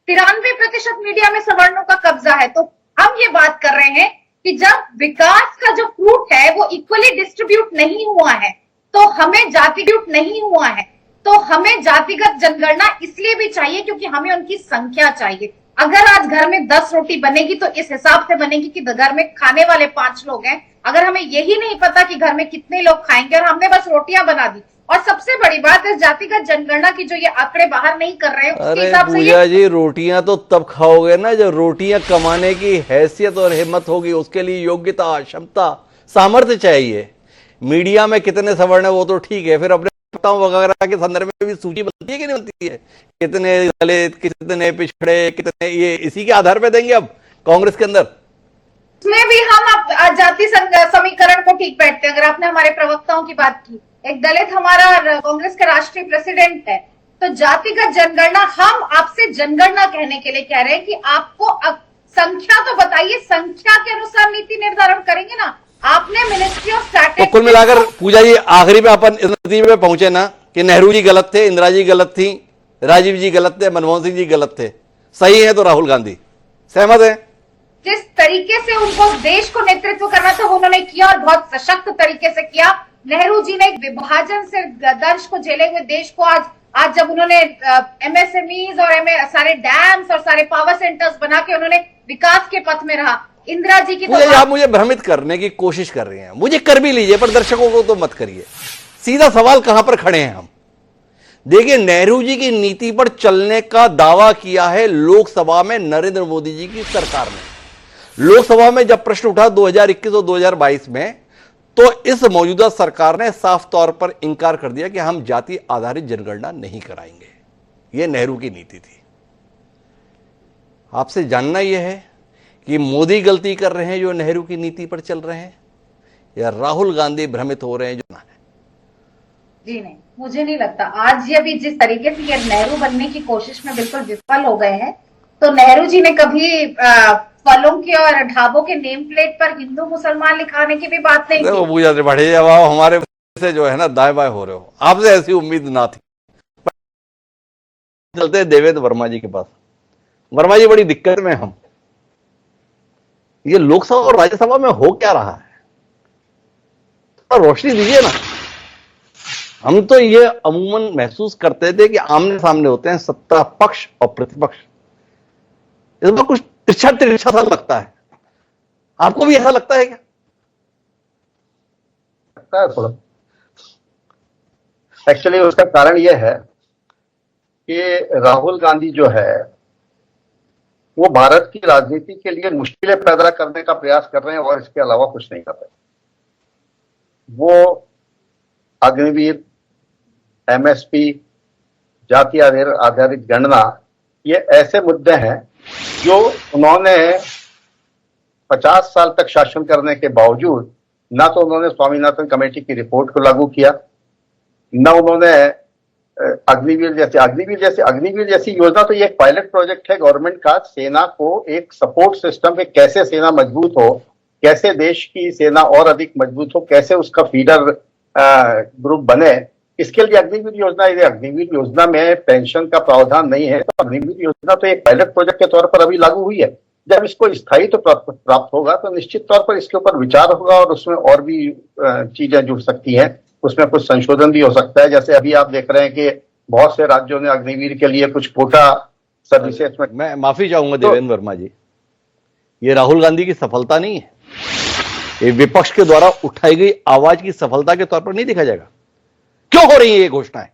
Speaker 5: 93% मीडिया में सवर्णों का कब्जा है। तो हम ये बात कर रहे हैं कि जब विकास का जो फ्रूट है वो इक्वली डिस्ट्रीब्यूट नहीं हुआ है, तो हमें जातिगत नहीं हुआ है, तो हमें जातिगत जनगणना इसलिए भी चाहिए क्योंकि हमें उनकी संख्या चाहिए। अगर आज घर में 10 रोटी बनेगी तो इस हिसाब से बनेगी कि घर में खाने वाले 5 लोग हैं। अगर हमें यही नहीं पता कि घर में कितने लोग खाएंगे और हमने बस रोटियां बना दी, और सबसे बड़ी बात है जातिगत जनगणना की जो ये आंकड़े बाहर नहीं कर रहे हैं उसके हिसाब से
Speaker 1: पूजा जी, रोटियां तो तब खाओगे ना जब रोटियां कमाने की हैसियत और हिम्मत होगी, उसके लिए योग्यता, क्षमता, सामर्थ्य चाहिए। मीडिया में कितने सवर्ण है वो तो ठीक है, फिर अपने वगैरह के संदर्भ में भी सूची बनती है कि नहीं बनती है, कितने दलित, कितने पिछड़े, कितने, ये इसी के आधार पर देंगे अब कांग्रेस के अंदर।
Speaker 5: इसमें भी हम जाति समीकरण को ठीक बैठते हैं। अगर आपने हमारे प्रवक्ताओं की बात की, एक दलित हमारा कांग्रेस के राष्ट्रीय प्रेसिडेंट है, तो जातिगत जनगणना, हम आपसे जनगणना कहने के लिए कह रहे हैं कि आपको संख्या तो बताइए, संख्या के अनुसार नीति निर्धारण करेंगे ना। आपने मिनिस्ट्री ऑफ स्टैटिस्टिक्स,
Speaker 1: तो कुल मिलाकर पूजा जी आखिरी में अपन इस नतीजे पे पहुंचे ना कि नेहरू जी गलत थे, इंदिरा जी गलत थी, राजीव जी गलत थे, मनमोहन सिंह जी गलत थे, सही है तो राहुल गांधी। सहमत है?
Speaker 5: जिस तरीके से उनको देश को नेतृत्व करना था वो उन्होंने किया और बहुत सशक्त तरीके से किया। नेहरू जी ने विभाजन से दर्श को झेले हुए देश को आज जब उन्होंने एमएसएमईज और सारे डैम्स और सारे पावर सेंटर्स बना के उन्होंने विकास के पथ में रहा। इंदिरा जी की तो
Speaker 1: आप मुझे भ्रमित करने की कोशिश कर रहे हैं, मुझे कर भी लीजिए पर दर्शकों को तो मत करिए। सीधा सवाल कहां पर खड़े हैं हम। देखिए, नेहरू जी की नीति पर चलने का दावा किया है लोकसभा में नरेंद्र मोदी जी की सरकार ने। लोकसभा में जब प्रश्न उठा 2021 और 2022 में, तो इस मौजूदा सरकार ने साफ तौर पर इंकार कर दिया कि हम जाति आधारित जनगणना नहीं कराएंगे। यह नेहरू की नीति थी। आपसे जानना यह है कि मोदी गलती कर रहे हैं जो नेहरू की नीति पर चल रहे हैं, या राहुल गांधी भ्रमित हो रहे हैं जो ना है?
Speaker 5: जी नहीं, मुझे नहीं लगता। आज ये भी जिस तरीके से ये नेहरू बनने की कोशिश में बिल्कुल विफल हो गए हैं, तो नेहरू जी ने कभी फलों के और ढाबों के नेम प्लेट पर हिंदू मुसलमान लिखाने की भी बात नहीं की।
Speaker 1: पूजा से बढ़े जब आप हमारे से जो है ना दाएं बाएं हो रहे हो, आपसे ऐसी उम्मीद ना थी। चलते हैं देवेंद्र वर्मा जी के पास। वर्मा जी, बड़ी दिक्कत में हम, ये लोकसभा और राज्यसभा में हो क्या रहा है, तो रोशनी दीजिए ना। हम तो ये अमूमन महसूस करते थे कि आमने सामने होते हैं सत्ता पक्ष और प्रतिपक्ष, इसमें कुछ तिरछा सा लगता है। आपको भी ऐसा लगता है क्या?
Speaker 11: लगता है थोड़ा। एक्चुअली उसका कारण यह है कि राहुल गांधी जो है वो भारत की राजनीति के लिए मुश्किलें पैदा करने का प्रयास कर रहे हैं और इसके अलावा कुछ नहीं कर रहे। वो अग्निवीर, एमएसपी, जाति आधारित गणना, ये ऐसे मुद्दे हैं जो उन्होंने 50 साल तक शासन करने के बावजूद ना तो उन्होंने स्वामीनाथन कमेटी की रिपोर्ट को लागू किया, न उन्होंने अग्निवीर जैसी योजना, तो ये एक पायलट प्रोजेक्ट है गवर्नमेंट का, सेना को एक सपोर्ट सिस्टम पे, कैसे सेना मजबूत हो, कैसे देश की सेना और अधिक मजबूत हो, कैसे उसका फीडर ग्रुप बने, इसके लिए अग्निवीर योजना। यदि अग्निवीर योजना में पेंशन का प्रावधान नहीं है तो अग्निवीर योजना तो एक पायलट प्रोजेक्ट के तौर पर अभी लागू हुई है। जब इसको स्थायी तो प्राप्त होगा तो निश्चित तौर पर इसके ऊपर विचार होगा और उसमें और भी चीजें जुड़ सकती हैं, उसमें कुछ संशोधन भी हो सकता है। जैसे अभी आप देख रहे हैं कि बहुत से राज्यों ने अग्निवीर के लिए कुछ कोटा सर्विसेज में।
Speaker 1: मैं माफी चाहूंगा देवेंद्र वर्मा जी, ये राहुल गांधी की सफलता नहीं है, ये विपक्ष के द्वारा उठाई गई आवाज की सफलता के तौर पर नहीं देखा जाएगा। क्यों हो रही है ये घोषणाएं,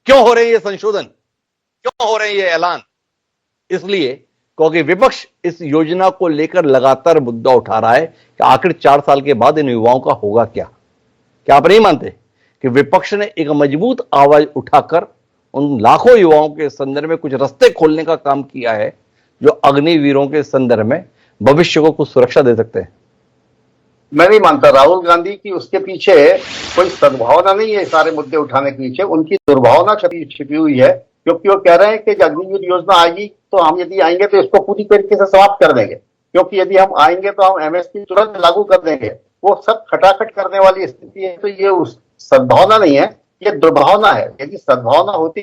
Speaker 1: क्यों हो रहे हैं ये संशोधन, क्यों हो रहे हैं ये ऐलान? इसलिए क्योंकि विपक्ष इस योजना को लेकर लगातार मुद्दा उठा रहा है कि आखिर 4 साल के बाद इन युवाओं का होगा क्या। क्या आप नहीं मानते कि विपक्ष ने एक मजबूत आवाज उठाकर उन लाखों युवाओं के संदर्भ में कुछ रास्ते खोलने का काम किया है जो अग्निवीरों के संदर्भ में भविष्य को कुछ सुरक्षा दे सकते हैं?
Speaker 11: मैं नहीं मानता राहुल गांधी की उसके पीछे कोई सद्भावना नहीं है सारे मुद्दे उठाने के पीछे, उनकी दुर्भावना छिपी हुई है, क्योंकि वो कह रहे हैं कि अग्निवीर योजना आएगी तो हम यदि आएंगे तो इसको पूरी तरीके से समाप्त कर देंगे, क्योंकि यदि हम आएंगे तो हम एमएसपी तुरंत लागू कर देंगे। वो सब खटाखट करने वाली स्थिति है, तो ये उस सद्भावना नहीं है, ये दुर्भावना है। यदि सद्भावना होती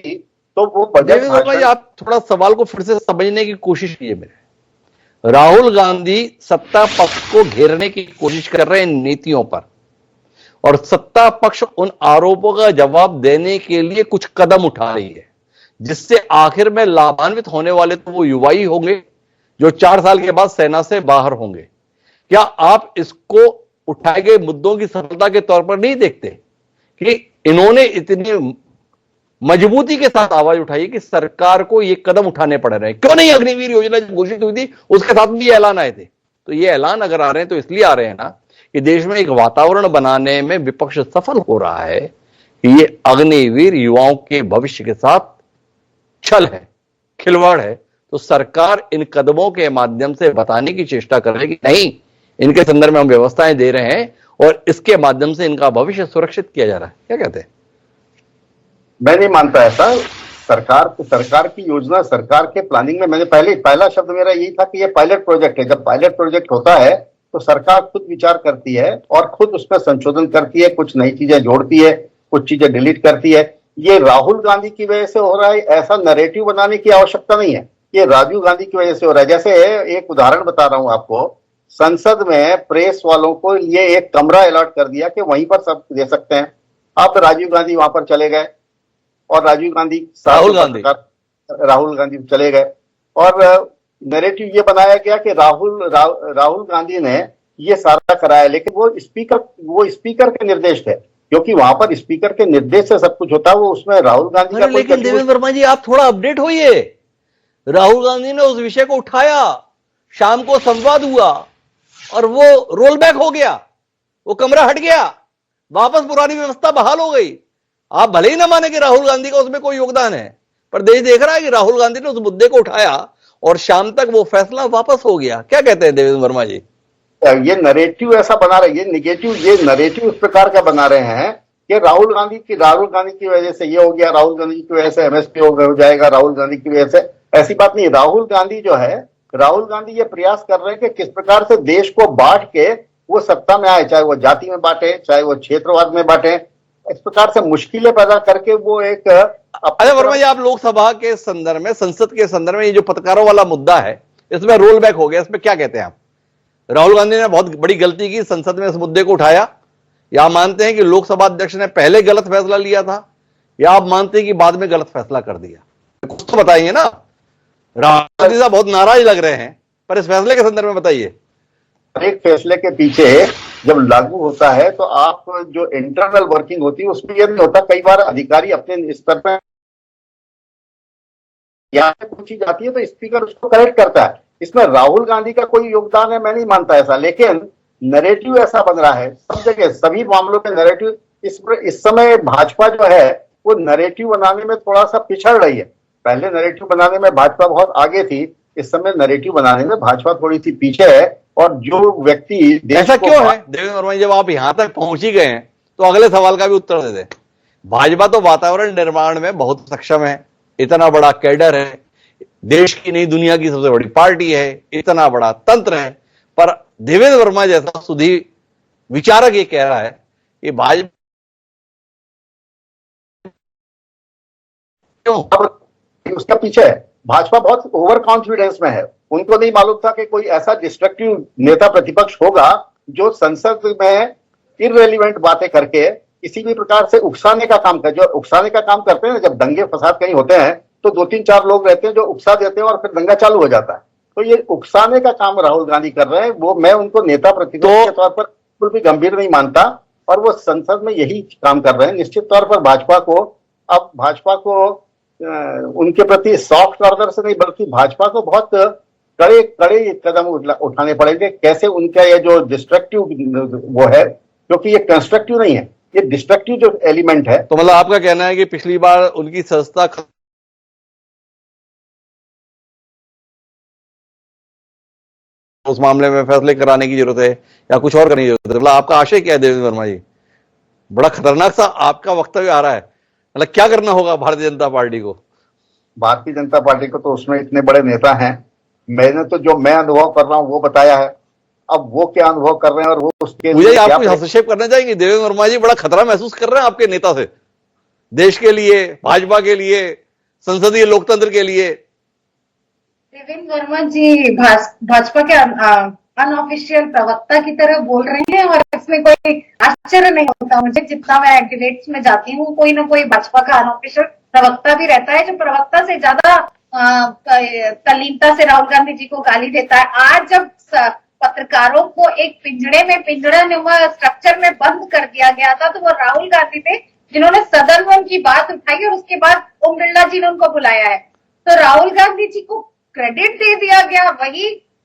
Speaker 11: तो वो बजट
Speaker 1: भाई आप थोड़ा सवाल को फिर से समझने की कोशिश कीजिए मेरे। राहुल गांधी सत्ता पक्ष को घेरने की कोशिश कर रहे हैं नीतियों पर, और सत्ता पक्ष उन आरोपों का जवाब देने के लिए कुछ कदम उठा रही है, जिससे आखिर में लाभान्वित होने वाले तो वो युवा ही होंगे जो 4 साल के बाद सेना से बाहर होंगे। क्या आप इसको उठाए गए मुद्दों की सफलता के तौर पर नहीं देखते कि इन्होंने इतनी मजबूती के साथ आवाज उठाई कि सरकार को ये कदम उठाने पड़ रहे हैं? क्यों नहीं अग्निवीर योजना जब घोषित हुई थी उसके साथ भी ये ऐलान आए थे। तो ये ऐलान अगर आ रहे हैं तो इसलिए आ रहे हैं ना कि देश में एक वातावरण बनाने में विपक्ष सफल हो रहा है कि ये अग्निवीर युवाओं के भविष्य के साथ छल है, खिलवाड़ है। तो सरकार इन कदमों के माध्यम से बताने की चेष्टा कर रही है कि नहीं, इनके संदर्भ में हम व्यवस्थाएं दे रहे हैं और इसके माध्यम से इनका भविष्य सुरक्षित किया जा रहा है। क्या कहते हैं?
Speaker 11: मैं नहीं मानता ऐसा। सरकार की योजना, सरकार के प्लानिंग में मैंने पहला शब्द मेरा यही था कि ये पायलट प्रोजेक्ट है। जब पायलट प्रोजेक्ट होता है तो सरकार खुद विचार करती है और खुद उसमें संशोधन करती है, कुछ नई चीजें जोड़ती है, कुछ चीजें डिलीट करती है। ये राहुल गांधी की वजह से हो रहा है, ऐसा नैरेटिव बनाने की आवश्यकता नहीं है। ये राजीव गांधी की वजह से हो रहा है। जैसे एक उदाहरण बता रहा हूं आपको, संसद में प्रेस वालों को ये एक कमरा अलॉट कर दिया कि वहीं पर सब दे सकते हैं। आप राजीव गांधी वहां पर चले गए और राहुल गांधी चले गए और नैरेटिव ये बनाया गया कि राहुल गांधी ने ये सारा कराया, लेकिन वो स्पीकर के निर्देश थे, क्योंकि वहां पर स्पीकर के निर्देश से सब कुछ होता है। वो उसमें राहुल गांधी का
Speaker 1: लेकिन देवेंद्र वर्मा जी आप थोड़ा अपडेट होइए। राहुल गांधी ने उस विषय को उठाया, शाम को संवाद हुआ और वो रोल बैक हो गया, वो कमरा हट गया, वापस पुरानी व्यवस्था बहाल हो गई। आप भले ही ना माने कि राहुल गांधी का उसमें कोई योगदान है, पर देश देख रहा है कि राहुल गांधी ने उस मुद्दे को उठाया और शाम तक वो फैसला वापस हो गया। क्या कहते हैं देवेंद्र वर्मा जी?
Speaker 11: ये नैरेटिव ऐसा बना रहे, ये नैरेटिव इस प्रकार का बना रहे हैं कि राहुल गांधी की वजह से ये हो गया, राहुल गांधी की वजह से एमएसपी हो जाएगा, राहुल गांधी की वजह से। ऐसी बात नहीं। राहुल गांधी ये प्रयास कर रहे हैं कि किस प्रकार से देश को बांट के वो सत्ता में आए, चाहे वो जाति में बांटे, चाहे वो क्षेत्रवाद में बांटे। इस प्रकार से मुश्किलें पैदा करके वो एक
Speaker 1: अरे वर्मा जी, आप लोकसभा के संदर्भ में, संसद के संदर्भ में ये जो पत्रकारों वाला मुद्दा है, इसमें रोल बैक हो गया, इसमें क्या कहते हैं आप? राहुल गांधी ने बहुत बड़ी गलती की, संसद में इस मुद्दे को उठाया, या आप मानते हैं कि लोकसभा अध्यक्ष ने पहले गलत फैसला लिया था, या आप मानते हैं कि बाद में गलत फैसला कर दिया? कुछ तो बताइए ना। राहुल गांधी साहब बहुत नाराज लग रहे हैं, पर इस फैसले के संदर्भ में बताइए।
Speaker 11: एक फैसले के पीछे जब लागू होता है तो आप जो इंटरनल वर्किंग होती है उसमें यह नहीं होता। कई बार अधिकारी अपने स्तर पर यहाँ पे कुछ चीज आती है तो स्पीकर उसको करेक्ट करता है। इसमें राहुल गांधी का कोई योगदान है, मैं नहीं मानता ऐसा। लेकिन नैरेटिव ऐसा बन रहा है सब जगह, सभी मामलों में नैरेटिव। इस समय भाजपा जो है वो नैरेटिव बनाने में थोड़ा सा पिछड़ रही है। पहले नैरेटिव बनाने में भाजपा बहुत आगे थी, इस समय नैरेटिव बनाने में भाजपा थोड़ी सी पीछे है। और जो व्यक्ति
Speaker 1: ऐसा क्यों है देवेंद्र वर्मा, जब आप यहां तक पहुंच ही गए हैं तो अगले सवाल का भी उत्तर दे दें। भाजपा तो वातावरण निर्माण में बहुत सक्षम है, इतना बड़ा कैडर है, देश की नहीं दुनिया की सबसे बड़ी पार्टी है, इतना बड़ा तंत्र है, पर देवेंद्र वर्मा जैसा सुधी विचारक ये कह रहा है कि भाजपा
Speaker 11: क्यों उसका पीछे है। भाजपा बहुत ओवर कॉन्फिडेंस में है। उनको नहीं मालूम था कि कोई ऐसा डिस्ट्रक्टिव नेता प्रतिपक्ष होगा जो संसद में इररेलेवेंट बातें करके किसी भी प्रकार से उकसाने का काम करे। जो उकसाने का काम करते हैं ना, जब दंगे फसाद कहीं होते हैं तो 2-3-4 लोग रहते हैं जो उकसा देते हैं और फिर दंगा चालू हो जाता है। तो ये उकसाने का काम राहुल गांधी कर रहे हैं। वो मैं उनको नेता प्रतिपक्ष के तौर पर बिल्कुल भी गंभीर नहीं मानता और वो संसद में यही काम कर रहे हैं। निश्चित तौर पर भाजपा को उनके प्रति सॉफ्ट कॉर्नर से नहीं बल्कि भाजपा को बहुत कड़े कदम उठाने पड़ेंगे। कैसे उनका ये जो डिस्ट्रक्टिव वो है, क्योंकि ये कंस्ट्रक्टिव नहीं है, ये डिस्ट्रक्टिव जो एलिमेंट है।
Speaker 1: तो मतलब आपका कहना है कि पिछली बार उनकी संस्था उस मामले में फैसले कराने की जरूरत है या कुछ और करने की जरूरत है? मतलब आपका आशय क्या है देवेंद्र वर्मा जी? बड़ा खतरनाक सा आपका वक्तव्य आ रहा है। मतलब क्या करना होगा भारतीय जनता पार्टी को?
Speaker 11: भारतीय जनता पार्टी को तो उसमें इतने बड़े नेता हैं, मैंने तो जो मैं अनुभव कर रहा हूं वो बताया है। अब वो क्या अनुभव कर रहे हैं और वो उसके
Speaker 1: मुझे आप
Speaker 11: क्या
Speaker 1: कुछ हस्तक्षेप करना चाहेंगे? देवेंद्र वर्मा जी बड़ा खतरा महसूस कर रहे हैं आपके नेता से, देश के लिए, भाजपा के लिए, संसदीय लोकतंत्र के लिए।
Speaker 5: देवेंद्र वर्मा जी भाजपा के अनऑफिशियल प्रवक्ता की तरह बोल रहे हैं और इसमें कोई आश्चर्य नहीं होता मुझे। जितना मैं डिबेट्स में जाती हूँ, कोई ना कोई भाजपा का अनऑफिशियल प्रवक्ता भी रहता है जो प्रवक्ता से ज्यादा तल्लीनता से राहुल गांधी जी को गाली देता है। आज जब पत्रकारों को एक पिंजड़ानुमा स्ट्रक्चर में बंद कर दिया गया था, तो वो राहुल गांधी थे जिन्होंने सदन में उनकी बात उठाई और उसके बाद ओम बिरला जी ने उनको बुलाया है। तो राहुल गांधी जी को क्रेडिट दे दिया गया।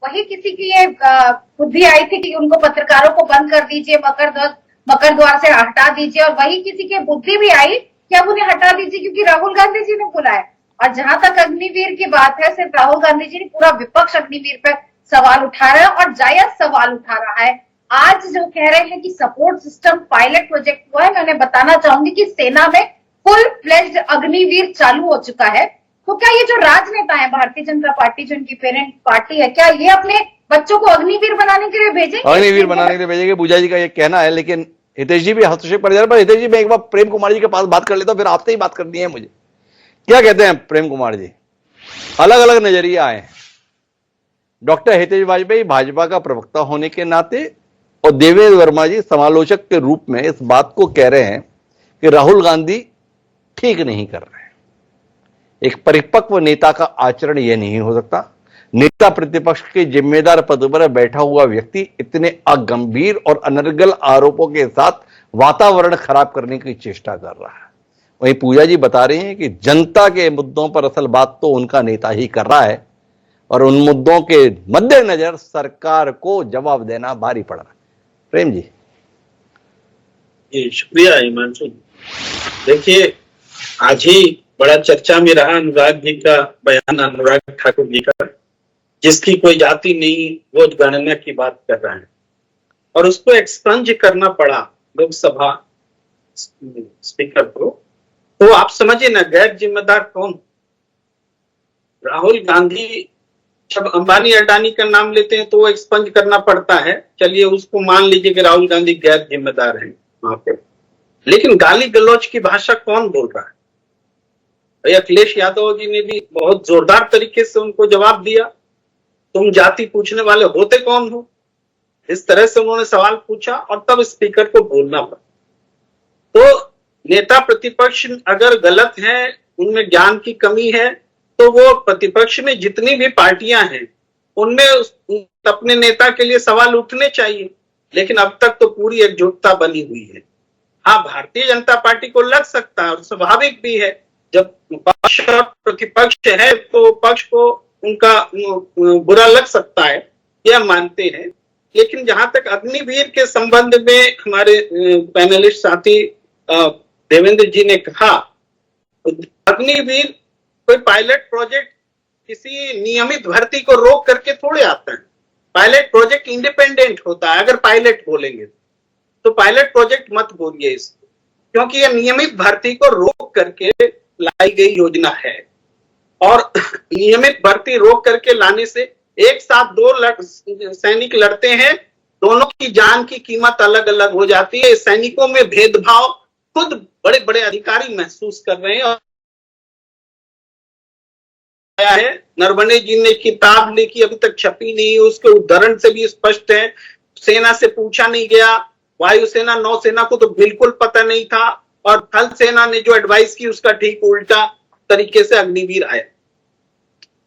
Speaker 5: वही किसी की ये बुद्धि आई थी कि उनको पत्रकारों को बंद कर दीजिए, मकर द्वार से हटा दीजिए, और वही किसी की बुद्धि भी आई कि अब उन्हें हटा दीजिए क्योंकि राहुल गांधी जी ने बुलाया। और जहां तक अग्निवीर की बात है, सिर्फ राहुल गांधी जी ने, पूरा विपक्ष अग्निवीर पर सवाल उठा रहा है और जायज सवाल उठा रहा है। आज जो कह रहे हैं कि सपोर्ट सिस्टम पायलट प्रोजेक्ट हुआ है, मैंने बताना चाहूंगी कि सेना में फुल फ्लेज्ड अग्निवीर चालू हो चुका है। तो क्या ये जो राजनेता है भारतीय जनता पार्टी, जो इनकी पेरेंट पार्टी है, क्या ये अपने बच्चों को अग्निवीर बनाने के लिए भेजेंगे?
Speaker 1: अग्निवीर बनाने के लिए भेजेंगे, पूजा जी का ये कहना है। लेकिन हितेश जी भी हस्तक्षेप कर जा रहे हैं। पर हितेश जी, मैं एक बार प्रेम कुमार जी के पास बात कर लेता हूं, फिर आपसे ही बात करनी है मुझे। क्या कहते हैं प्रेम कुमार जी? अलग अलग नजरिया आए। डॉक्टर हितेश वाजपेयी भाजपा का प्रवक्ता होने के नाते और देवेंद्र वर्मा जी समालोचक के रूप में इस बात को कह रहे हैं कि राहुल गांधी ठीक नहीं कर रहे हैं। एक परिपक्व नेता का आचरण यह नहीं हो सकता। नेता प्रतिपक्ष के जिम्मेदार पद पर बैठा हुआ व्यक्ति इतने अगंभीर और अनर्गल आरोपों के साथ वातावरण खराब करने की चेष्टा कर रहा है। वहीं पूजा जी बता रही हैं कि जनता के मुद्दों पर असल बात तो उनका नेता ही कर रहा है और उन मुद्दों के मद्देनजर सरकार को जवाब देना भारी पड़ रहा है। प्रेम जी।
Speaker 12: शुक्रिया हिमांशु। देखिए, आज ही बड़ा चर्चा में रहा अनुराग जी का बयान, अनुराग ठाकुर जी का, जिसकी कोई जाति नहीं, वो गणना की बात कर रहा है और उसको एक्सपंज करना पड़ा लोकसभा स्पीकर को। तो आप समझिए ना, गैर जिम्मेदार कौन? राहुल गांधी जब अंबानी अडानी का नाम लेते हैं तो वो एक्सपंज करना पड़ता है। चलिए उसको मान लीजिए कि राहुल गांधी गैर जिम्मेदार है वहां पे, लेकिन गाली गलौज की भाषा कौन बोल रहा है? अखिलेश यादव जी ने भी बहुत जोरदार तरीके से उनको जवाब दिया, तुम जाति पूछने वाले होते कौन हो? इस तरह से उन्होंने सवाल पूछा और तब स्पीकर को बोलना पड़ा। तो नेता प्रतिपक्ष अगर गलत है, उनमें ज्ञान की कमी है, तो वो प्रतिपक्ष में जितनी भी पार्टियां हैं उनमें अपने नेता के लिए सवाल उठने चाहिए। लेकिन अब तक तो पूरी एकजुटता बनी हुई है। हाँ, भारतीय जनता पार्टी को लग सकता है और स्वाभाविक भी है, जब पक्ष और प्रतिपक्ष है तो पक्ष को उनका बुरा लग सकता है, यह मानते हैं। लेकिन जहां तक अग्निवीर के संबंध में हमारे पैनलिस्ट साथी देवेंद्र जी ने कहा, अग्निवीर कोई पायलट प्रोजेक्ट किसी नियमित भर्ती को रोक करके थोड़े आता है। पायलट प्रोजेक्ट इंडिपेंडेंट होता है। अगर पायलट बोलेंगे तो पायलट प्रोजेक्ट मत बोलिए इसको, क्योंकि यह नियमित भर्ती को रोक करके लाई गई योजना है। और नियमित भर्ती रोक करके लाने से एक साथ दो सैनिक लड़ते हैं, दोनों की जान की कीमत अलग अलग हो जाती है। सैनिकों में भेदभाव खुद बड़े बड़े अधिकारी महसूस कर रहे हैं। है नरवणे जी ने किताब लिखी, अभी तक छपी नहीं, उसके उदाहरण से भी स्पष्ट है। सेना से पूछा नहीं गया, वायुसेना नौसेना को तो बिल्कुल पता नहीं था, और थल सेना ने जो एडवाइस की उसका ठीक उल्टा तरीके से अग्निवीर आया।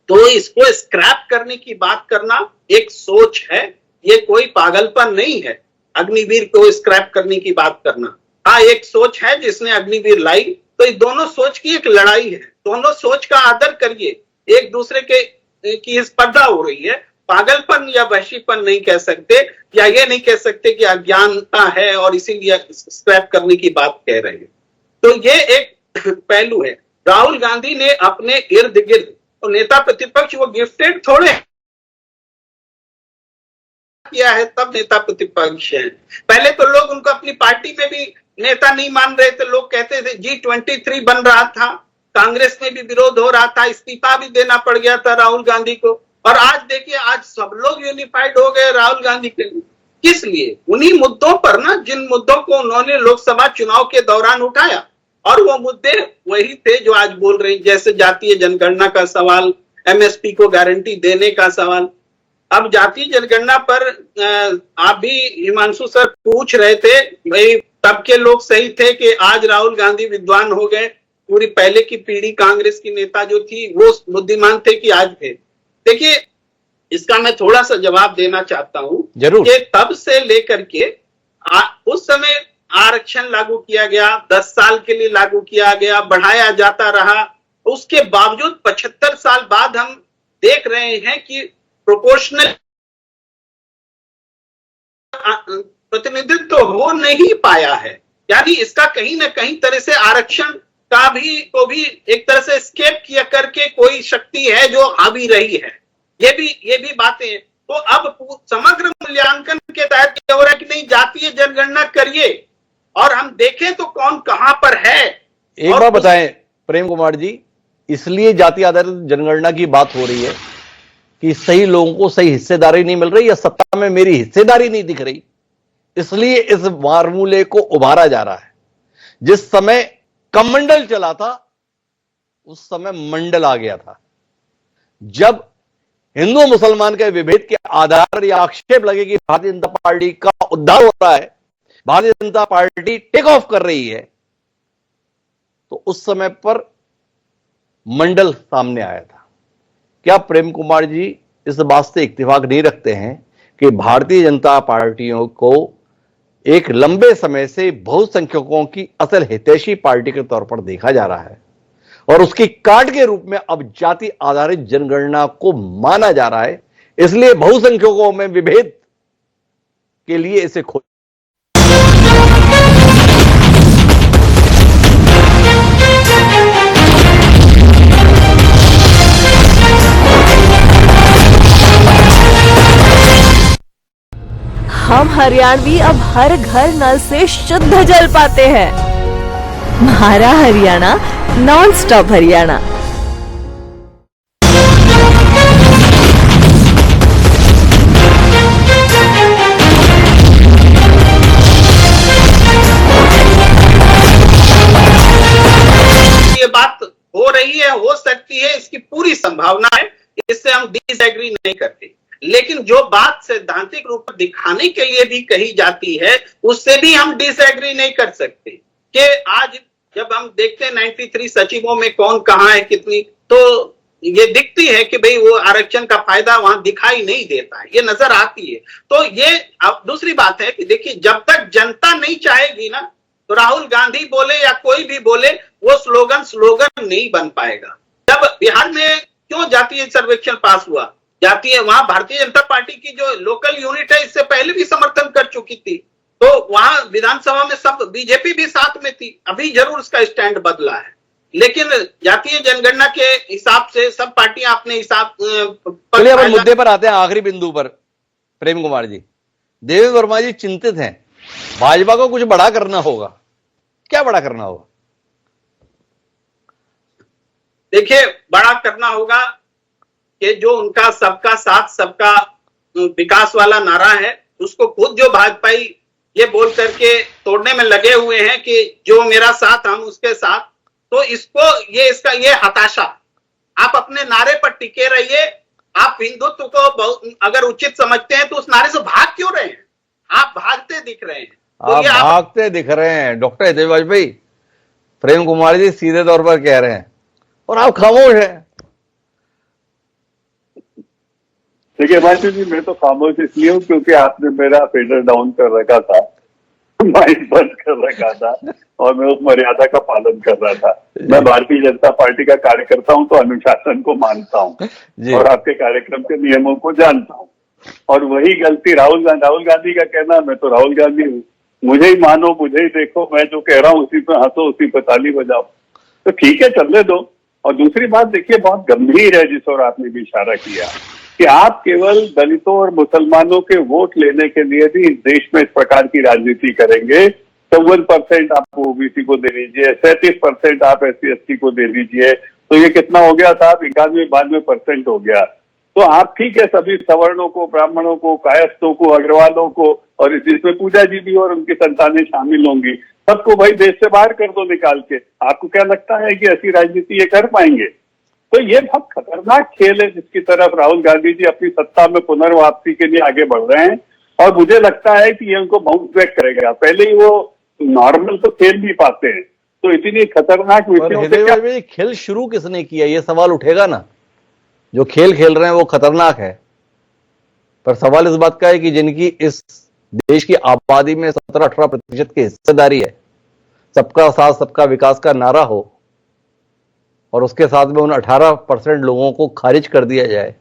Speaker 12: तो इसको स्क्रैप करने की बात करना एक सोच है, ये कोई पागलपन नहीं है। अग्निवीर को स्क्रैप करने की बात करना, हाँ, एक सोच है जिसने अग्निवीर लाई। तो ये दोनों सोच की एक लड़ाई है, दोनों सोच का आदर करिए। एक दूसरे के की स्पर्धा हो रही है। पागलपन या वहशीपन नहीं कह सकते, या ये नहीं कह सकते कि अज्ञानता है और इसीलिए स्क्रैप करने की बात कह रहे हैं। तो ये एक पहलू है। राहुल गांधी ने अपने इर्द गिर्द, और नेता प्रतिपक्ष वो गिफ्टेड थोड़े किया है तब नेता प्रतिपक्ष है। पहले तो लोग उनको अपनी पार्टी में भी नेता नहीं मान रहे थे, लोग कहते थे G23 बन रहा था, कांग्रेस में भी विरोध हो रहा था, इस्तीफा भी देना पड़ गया था राहुल गांधी को। और आज देखिए, आज सब लोग यूनिफाइड हो गए राहुल गांधी के लिए। किस लिए? उन्हीं मुद्दों पर ना, जिन मुद्दों को उन्होंने लोकसभा चुनाव के दौरान उठाया, और वो मुद्दे वही थे जो आज बोल रहे हैं, जैसे जातीय जनगणना का सवाल, MSP को गारंटी देने का सवाल। अब जातीय जनगणना पर आप भी हिमांशु सर पूछ रहे थे, भाई तब के लोग सही थे कि आज राहुल गांधी विद्वान हो गए, पूरी पहले की पीढ़ी कांग्रेस की नेता जो थी वो बुद्धिमान थे कि आज थे? देखिए, इसका मैं थोड़ा सा जवाब देना चाहता हूं
Speaker 1: जरूर।
Speaker 12: कि तब से लेकर के उस समय आरक्षण लागू किया गया, 10 साल के लिए लागू किया गया, बढ़ाया जाता रहा। उसके बावजूद 75 साल बाद हम देख रहे हैं कि प्रोपोर्शनल प्रतिनिधित्व हो नहीं पाया है। यानी इसका कहीं ना कहीं तरह से आरक्षण का भी एक तरह से स्केप किया करके कोई शक्ति है जो हावी रही है। ये भी बातें। तो अब समग्र मूल्यांकन के तहत क्या हो रहा है कि नहीं, जातीय जनगणना करिए और हम देखें तो कौन कहां पर है।
Speaker 1: एक बात बताएं प्रेम कुमार जी, इसलिए जाति आधारित जनगणना की बात हो रही है कि सही लोगों को सही हिस्सेदारी नहीं मिल रही या सत्ता में मेरी हिस्सेदारी नहीं दिख रही, इसलिए इस फार्मूले को उभारा जा रहा है। जिस समय कमंडल चला था उस समय मंडल आ गया था। जब हिंदू मुसलमान के विभेद के आधार या आक्षेप लगे कि भारतीय जनता पार्टी का उद्धार हो रहा है, Bharatiya Janata party take off कर रही है, तो उस समय पर मंडल सामने आया था। क्या प्रेम कुमार जी इस बात से इत्तेफाक नहीं रखते हैं कि भारतीय जनता पार्टियों को एक लंबे समय से बहुसंख्यकों की असल हितैषी पार्टी के तौर पर देखा जा रहा है और उसकी काट के रूप में अब जाति आधारित जनगणना को माना जा रहा है, इसलिए बहुसंख्यकों में विभेद के लिए इसे खोज
Speaker 6: हम हरियाणवी अब हर घर नल से शुद्ध जल पाते हैं। हमारा हरियाणा नॉन स्टॉप हरियाणा।
Speaker 12: ये बात हो रही है, हो सकती है, इसकी पूरी संभावना है, इससे हम डिसएग्री नहीं करते। लेकिन जो बात सैद्धांतिक रूप में दिखाने के लिए भी कही जाती है, उससे भी हम डिसएग्री नहीं कर सकते कि आज जब हम देखते हैं 93 सचिवों में कौन कहां है, कितनी, तो ये दिखती है कि भाई वो आरक्षण का फायदा वहां दिखाई नहीं देता है, ये नजर आती है। तो ये अब दूसरी बात है कि देखिए, जब तक जनता नहीं चाहेगी ना, तो राहुल गांधी बोले या कोई भी बोले, वो स्लोगन नहीं बन पाएगा। जब बिहार में क्यों जातीय सर्वेक्षण पास हुआ, जातीय, वहां भारतीय जनता पार्टी की जो लोकल यूनिट है इससे पहले भी समर्थन कर चुकी थी, तो वहां विधानसभा में सब बीजेपी भी साथ में थी। अभी जरूर उसका स्टैंड बदला है, लेकिन जातीय जनगणना के हिसाब से सब पार्टियां अपने हिसाब।
Speaker 1: चलिए अब मुद्दे पर आते हैं, आखिरी बिंदु पर। प्रेम कुमार जी, देवेंद्र वर्मा जी चिंतित हैं, भाजपा को कुछ बड़ा करना होगा। क्या बड़ा करना होगा?
Speaker 12: देखिए, बड़ा करना होगा कि जो उनका सबका साथ सबका विकास वाला नारा है, उसको खुद जो भाजपाई ये बोल करके तोड़ने में लगे हुए हैं कि जो मेरा साथ हम उसके साथ, तो इसको ये हताशा, आप अपने नारे पर टिके रहिए। आप हिंदुत्व को अगर उचित समझते हैं तो उस नारे से भाग क्यों रहे हैं? आप भागते दिख रहे हैं। तो
Speaker 1: आप भागते दिख रहे हैं, डॉक्टर हितेश वाजपेयी, प्रेम कुमार जी सीधे तौर पर कह रहे हैं और आप खामोश हैं।
Speaker 4: देखिए हिमांशु जी, मैं तो खामोश इसलिए हूँ क्योंकि आपने मेरा फेडर डाउन कर रखा था, माइक बंद कर रखा था और मैं उस मर्यादा का पालन कर रहा था। मैं भारतीय जनता पार्टी का कार्यकर्ता हूँ तो अनुशासन को मानता हूँ और आपके कार्यक्रम के नियमों को जानता हूँ। और वही गलती राहुल गांधी का कहना, मैं तो राहुल गांधी हूँ, मुझे ही मानो, मुझे ही देखो, मैं जो कह रहा हूँ उसी पे हंसो, उसी पे ताली बजाओ, तो ठीक है, चलने दो। और दूसरी बात देखिए, बहुत गंभीर है जिस और आपने भी इशारा किया कि आप केवल दलितों और मुसलमानों के वोट लेने के लिए भी इस देश में इस प्रकार की राजनीति करेंगे। 54% आप ओबीसी को दे दीजिए, 37% आप SC/ST को दे दीजिए, तो ये कितना हो गया साहब? 91-92% हो गया। तो आप ठीक है सभी सवर्णों को, ब्राह्मणों को, कायस्थों को, अग्रवालों को, और इसमें पूजा जी भी और उनकी संतानें शामिल होंगी, सबको भाई देश से बाहर कर दो निकाल के। आपको क्या लगता है कि ऐसी राजनीति ये कर पाएंगे? तो ये बहुत खतरनाक खेल है जिसकी तरफ राहुल गांधी जी अपनी सत्ता में पुनर्वापसी के लिए आगे बढ़ रहे हैं, और मुझे लगता है कि ये उनको बाउंस बैक करेगा। पहले ही वो नॉर्मल तो खेल नहीं पाते हैं, तो इतनी खतरनाक विषयों से क्या
Speaker 1: खेल शुरू किसने किया, ये सवाल उठेगा ना। जो खेल खेल रहे हैं वो खतरनाक है, पर सवाल इस बात का है कि जिनकी इस देश की आबादी में 17-18% की हिस्सेदारी है, सबका साथ सबका विकास का नारा हो, और उसके साथ में उन 18% लोगों को खारिज कर दिया जाए,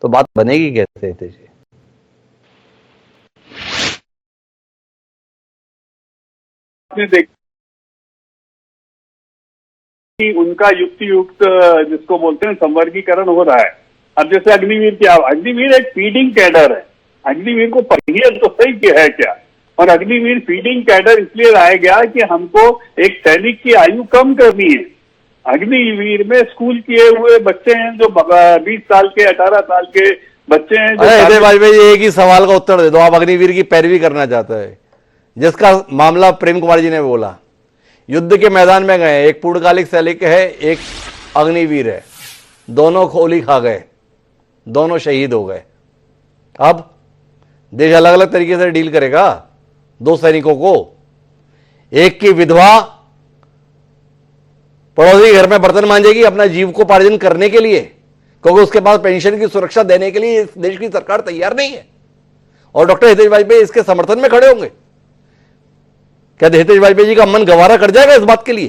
Speaker 1: तो बात बनेगी कैसे?
Speaker 4: आपने देखा कि उनका युक्त जिसको बोलते हैं संवर्गीकरण हो रहा है। अब जैसे अग्निवीर क्या, अग्निवीर एक फीडिंग कैडर है, अग्निवीर को पढ़िए तो सही क्या है क्या। और अग्निवीर फीडिंग कैडर इसलिए लाया गया कि हमको एक सैनिक की आयु कम करनी है। अग्निवीर में स्कूल किए हुए बच्चे हैं जो 20 साल के, 18 साल के बच्चे हैं।
Speaker 1: भाई एक ही सवाल का उत्तर दे दो, आप अग्निवीर की पैरवी करना चाहते हैं, जिसका मामला प्रेम कुमार जी ने बोला। युद्ध के मैदान में गए, एक पूर्णकालिक सैनिक है, एक अग्निवीर है, दोनों गोली खा गए, दोनों शहीद हो गए। अब देश अलग अलग तरीके से डील करेगा दो सैनिकों को। एक की विधवा पड़ोसी घर में बर्तन मांजेगी अपना जीविकोपार्जन करने के लिए, क्योंकि उसके पास पेंशन की सुरक्षा देने के लिए इस देश की सरकार तैयार नहीं है, और डॉक्टर हितेश वाजपेयी इसके समर्थन में खड़े होंगे। क्या हितेश वाजपेयी जी का मन गवारा कर जाएगा इस बात के लिए?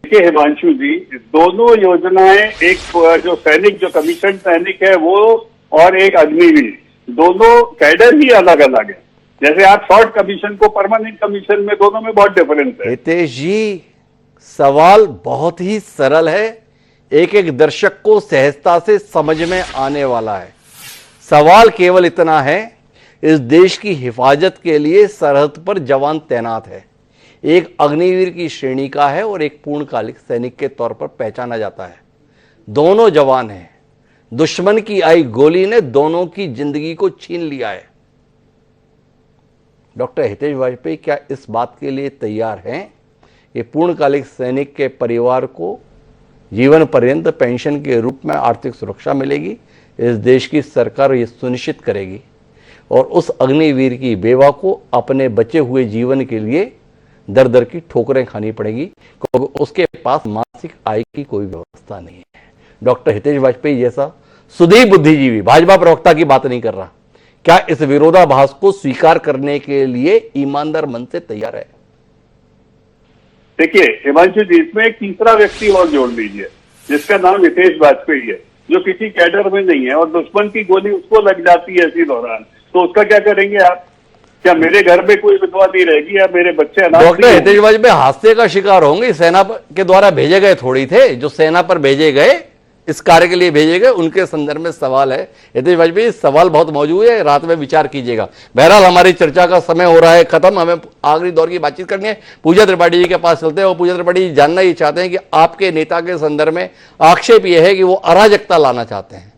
Speaker 4: देखिए हिमांशु जी, दोनों योजनाएं, एक जो सैनिक, जो कमीशन सैनिक है वो, और एक अग्निवीर, दोनों कैडर ही अलग अलग है। जैसे आप शॉर्ट कमीशन को परमानेंट कमीशन में, दोनों में बहुत डिफरेंस है।
Speaker 1: हितेश जी, सवाल बहुत ही सरल है, एक एक दर्शक को सहजता से समझ में आने वाला है। सवाल केवल इतना है, इस देश की हिफाजत के लिए सरहद पर जवान तैनात है, एक अग्निवीर की श्रेणी का है और एक पूर्णकालिक सैनिक के तौर पर पहचाना जाता है। दोनों जवान हैं, दुश्मन की आई गोली ने दोनों की जिंदगी को छीन लिया है। डॉक्टर हितेश वाजपेयी क्या इस बात के लिए तैयार हैं कि पूर्णकालिक सैनिक के परिवार को जीवन पर्यंत पेंशन के रूप में आर्थिक सुरक्षा मिलेगी? इस देश की सरकार ये सुनिश्चित करेगी, और उस अग्निवीर की बेवा को अपने बचे हुए जीवन के लिए दर दर की ठोकरें खानी पड़ेगी, क्योंकि उसके पास मासिक आय की कोई व्यवस्था नहीं है। डॉक्टर हितेश वाजपेयी जैसा सुधीर बुद्धिजीवी भाजपा प्रवक्ता की बात नहीं कर रहा, क्या इस विरोधाभास को स्वीकार करने के लिए ईमानदार मन से तैयार है?
Speaker 4: देखिए हिमांशु जी, इसमें एक तीसरा व्यक्ति और जोड़ लीजिए जिसका नाम हितेश वाजपेयी है, जो किसी कैडर में नहीं है, और दुश्मन की गोली उसको लग जाती है इसी दौरान, तो उसका क्या करेंगे आप? क्या मेरे घर में कोई विधवा नहीं रहेगी या मेरे बच्चे अनाथ?
Speaker 1: डॉक्टर हितेश वाजपेयी हादसे का शिकार होंगे, सेना के द्वारा भेजे गए थोड़ी थे, जो सेना पर भेजे गए, इस कार्य के लिए भेजे गए, उनके संदर्भ में सवाल है। हितेश वाजपेयी, सवाल बहुत मौजूद है, रात में विचार कीजिएगा। बहरहाल हमारी चर्चा का समय हो रहा है खत्म, हमें आखिरी दौर की बातचीत करनी है। पूजा त्रिपाठी जी के पास चलते हैं, और पूजा त्रिपाठी जी जानना ही चाहते हैं कि आपके नेता के संदर्भ में आक्षेप यह है कि वो अराजकता लाना चाहते हैं,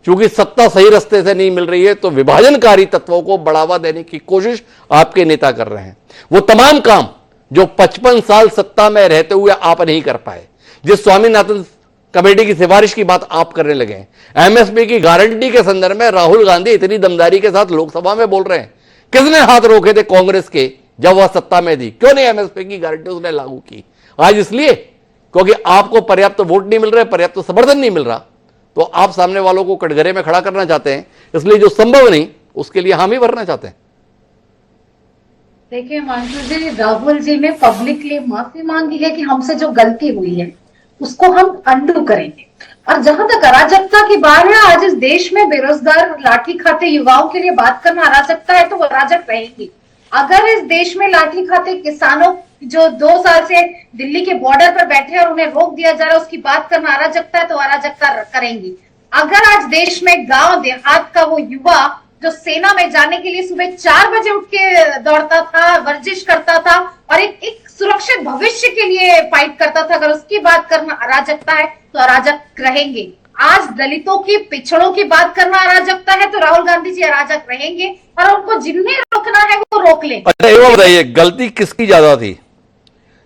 Speaker 1: क्योंकि सत्ता सही रास्ते से नहीं मिल रही है, तो विभाजनकारी तत्वों को बढ़ावा देने की कोशिश आपके नेता कर रहे हैं। वो तमाम काम जो 55 साल सत्ता में रहते हुए आप नहीं कर पाए, जिस स्वामीनाथन कमेटी की सिफारिश की बात आप करने लगे हैं, एमएसपी की गारंटी के संदर्भ में राहुल गांधी इतनी दमदारी के साथ लोकसभा में बोल रहे हैं। किसने हाथ रोके थे कांग्रेस के जब वह सत्ता में थी? क्यों नहीं एमएसपी की गारंटी उसने लागू की? आज इसलिए क्योंकि आपको पर्याप्त वोट नहीं मिल रहे, पर्याप्त समर्थन नहीं मिल रहा, तो आप सामने वालों को कटघरे में खड़ा करना चाहते हैं, इसलिए जो संभव नहीं उसके लिए हामी भरना चाहते हैं।
Speaker 5: देखिए मानसू जी, राहुल जी ने पब्लिकली माफी मांगी है कि हमसे जो गलती हुई है उसको हम अंडू करेंगे। और जहां तक अराजकता की बात है, आज इस देश में बेरोजगार लाठी खाते युवाओं के लिए बात करना अराजकता है, तो वो अराजक रहेंगी। अगर इस देश में लाठी खाते किसानों जो 2 साल से दिल्ली के बॉर्डर पर बैठे और उन्हें रोक दिया जा रहा है, उसकी बात करना अराजकता है, तो अराजकता करेंगी। अगर आज देश में गांव देहात का वो युवा जो सेना में जाने के लिए सुबह 4 बजे उठ के दौड़ता था, वर्जिश करता था और एक सुरक्षित भविष्य के लिए फाइट करता था, अगर उसकी बात करना अराजकता है तो अराजक रहेंगे। आज दलितों की, पिछड़ों की बात करना अराजकता है तो राहुल गांधी जी अराजक रहेंगे और उनको जिन्हें रोकना है वो रोक लें।
Speaker 1: अच्छा ये बताइए, गलती किसकी ज्यादा थी?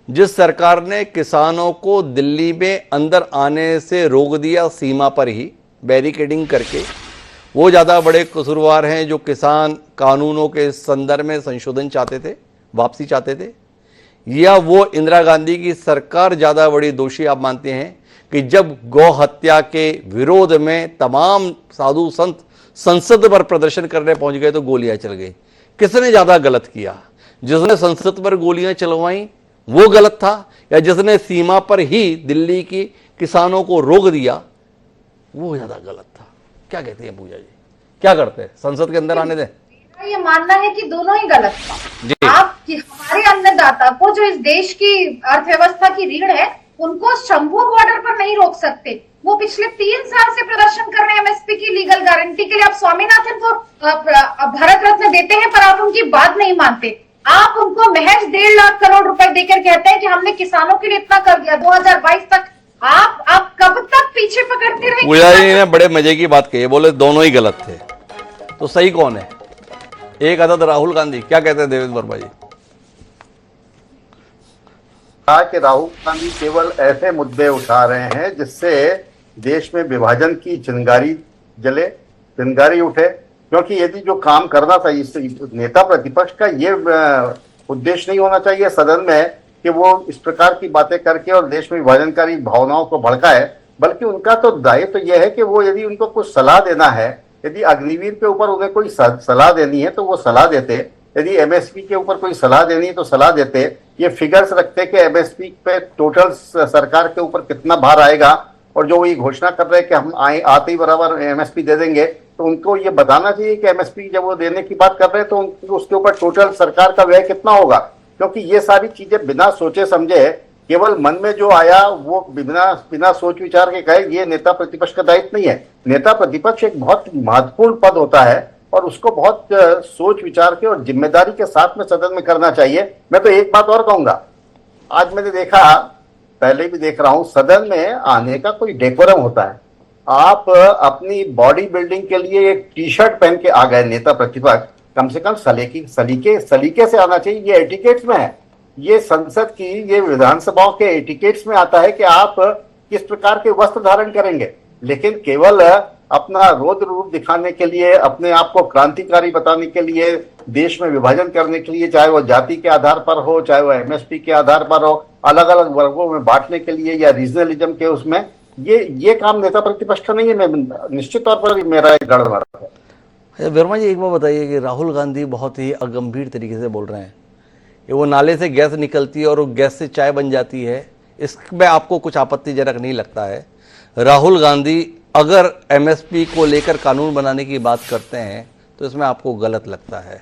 Speaker 1: जिस सरकार ने किसानों को दिल्ली में अंदर आने से रोक दिया सीमा पर ही बैरिकेडिंग करके, वो ज्यादा बड़े कसूरवार हैं जो किसान कानूनों के संदर्भ में संशोधन चाहते थे, वापसी चाहते थे? या वो इंदिरा गांधी की सरकार ज्यादा बड़ी दोषी आप मानते हैं कि जब गौ हत्या के विरोध में तमाम साधु संत संसद पर प्रदर्शन करने पहुंच गए तो गोलियां चल गई? किसने ज्यादा गलत किया? जिसने संसद पर गोलियां चलवाई वो गलत था, या जिसने सीमा पर ही दिल्ली की किसानों को रोक दिया वो ज्यादा गलत था? क्या कहते हैं पूजा जी, क्या करते हैं? संसद के अंदर आने दें?
Speaker 5: मेरा ये मानना है कि दोनों ही गलत
Speaker 1: जी।
Speaker 5: था। आप हमारे अन्नदाता को, जो इस देश की अर्थव्यवस्था की रीढ़ है, उनको शंभू बॉर्डर पर नहीं रोक सकते। वो पिछले 3 साल से प्रदर्शन कर रहे हैं एमएसपी की लीगल गारंटी के लिए। आप स्वामीनाथन को भारत रत्न देते हैं पर आप उनकी बात नहीं मानते। आप उनको महज 1.5 लाख करोड़ रुपए देकर कहते हैं कि हमने किसानों के लिए इतना कर दिया 2022 तक। आप कब तक पीछे पकड़ते रहेंगे?
Speaker 1: पूजा जी ने बड़े मजे की बात कही, बोले दोनों ही गलत थे, तो सही कौन है? एक अदद राहुल गांधी। क्या कहते हैं देवेंद्र वर्मा जी?
Speaker 11: कहा कि राहुल गांधी केवल ऐसे मुद्दे उठा रहे हैं जिससे देश में विभाजन की चिंगारी जले, चिंगारी उठे। क्योंकि यदि जो काम करना चाहिए, नेता प्रतिपक्ष का ये उद्देश्य नहीं होना चाहिए सदन में कि वो इस प्रकार की बातें करके और देश में विभाजनकारी भावनाओं को भड़काए, बल्कि उनका तो दायित्व तो यह है कि वो यदि उनको कुछ सलाह देना है, यदि अग्निवीर के ऊपर उन्हें कोई सलाह देनी है तो वो सलाह देते, यदि एमएसपी के ऊपर कोई सलाह देनी है तो सलाह देते। ये फिगर्स रखते कि एमएसपी पे टोटल सरकार के ऊपर कितना भार आएगा, और जो ये घोषणा कर रहे हैं कि हम आते ही बराबर एमएसपी दे देंगे, तो उनको ये बताना चाहिए कि एमएसपी जब वो देने की बात कर रहे हैं तो उसके ऊपर टोटल सरकार का व्यय कितना होगा। क्योंकि ये सारी चीजें बिना सोचे समझे, केवल मन में जो आया वो बिना सोच विचार के कहे, ये नेता प्रतिपक्ष का दायित्व नहीं है। नेता प्रतिपक्ष एक बहुत महत्वपूर्ण पद होता है और उसको बहुत सोच विचार के और जिम्मेदारी के साथ में सदन में करना चाहिए। मैं तो एक बात और कहूंगा, आज मैंने देखा, पहले भी देख रहा हूं, सदन में आने का कोई डेकोरम होता है। आप अपनी बॉडी बिल्डिंग के लिए एक टी शर्ट पहन के आ गए नेता प्रतिपक्ष, कम से कम सलीके से आना चाहिए। ये एटिकेट्स में है, ये संसद की, ये विधानसभाओं के एटिकेट्स में आता है कि आप किस प्रकार के वस्त्र धारण करेंगे। लेकिन केवल अपना रौद्र रूप दिखाने के लिए, अपने आप को क्रांतिकारी बताने के लिए, देश में विभाजन करने के लिए, चाहे वो जाति के आधार पर हो, चाहे वो एमएसपी के आधार पर हो, अलग अलग वर्गों में बांटने के लिए या रीजनलिज्म के उसमें, ये काम नेता प्रतिपक्ष का नहीं है। मैं निश्चित तौर पर मेरा एक गढ़ मारता है।
Speaker 1: वर्मा जी एक बार बताइए कि राहुल गांधी बहुत ही अगंभीर तरीके से बोल रहे हैं कि वो नाले से गैस निकलती है और वो गैस से चाय बन जाती है, इसमें आपको कुछ आपत्तिजनक नहीं लगता है? राहुल गांधी अगर एमएसपी को लेकर कानून बनाने की बात करते हैं तो इसमें आपको गलत लगता है?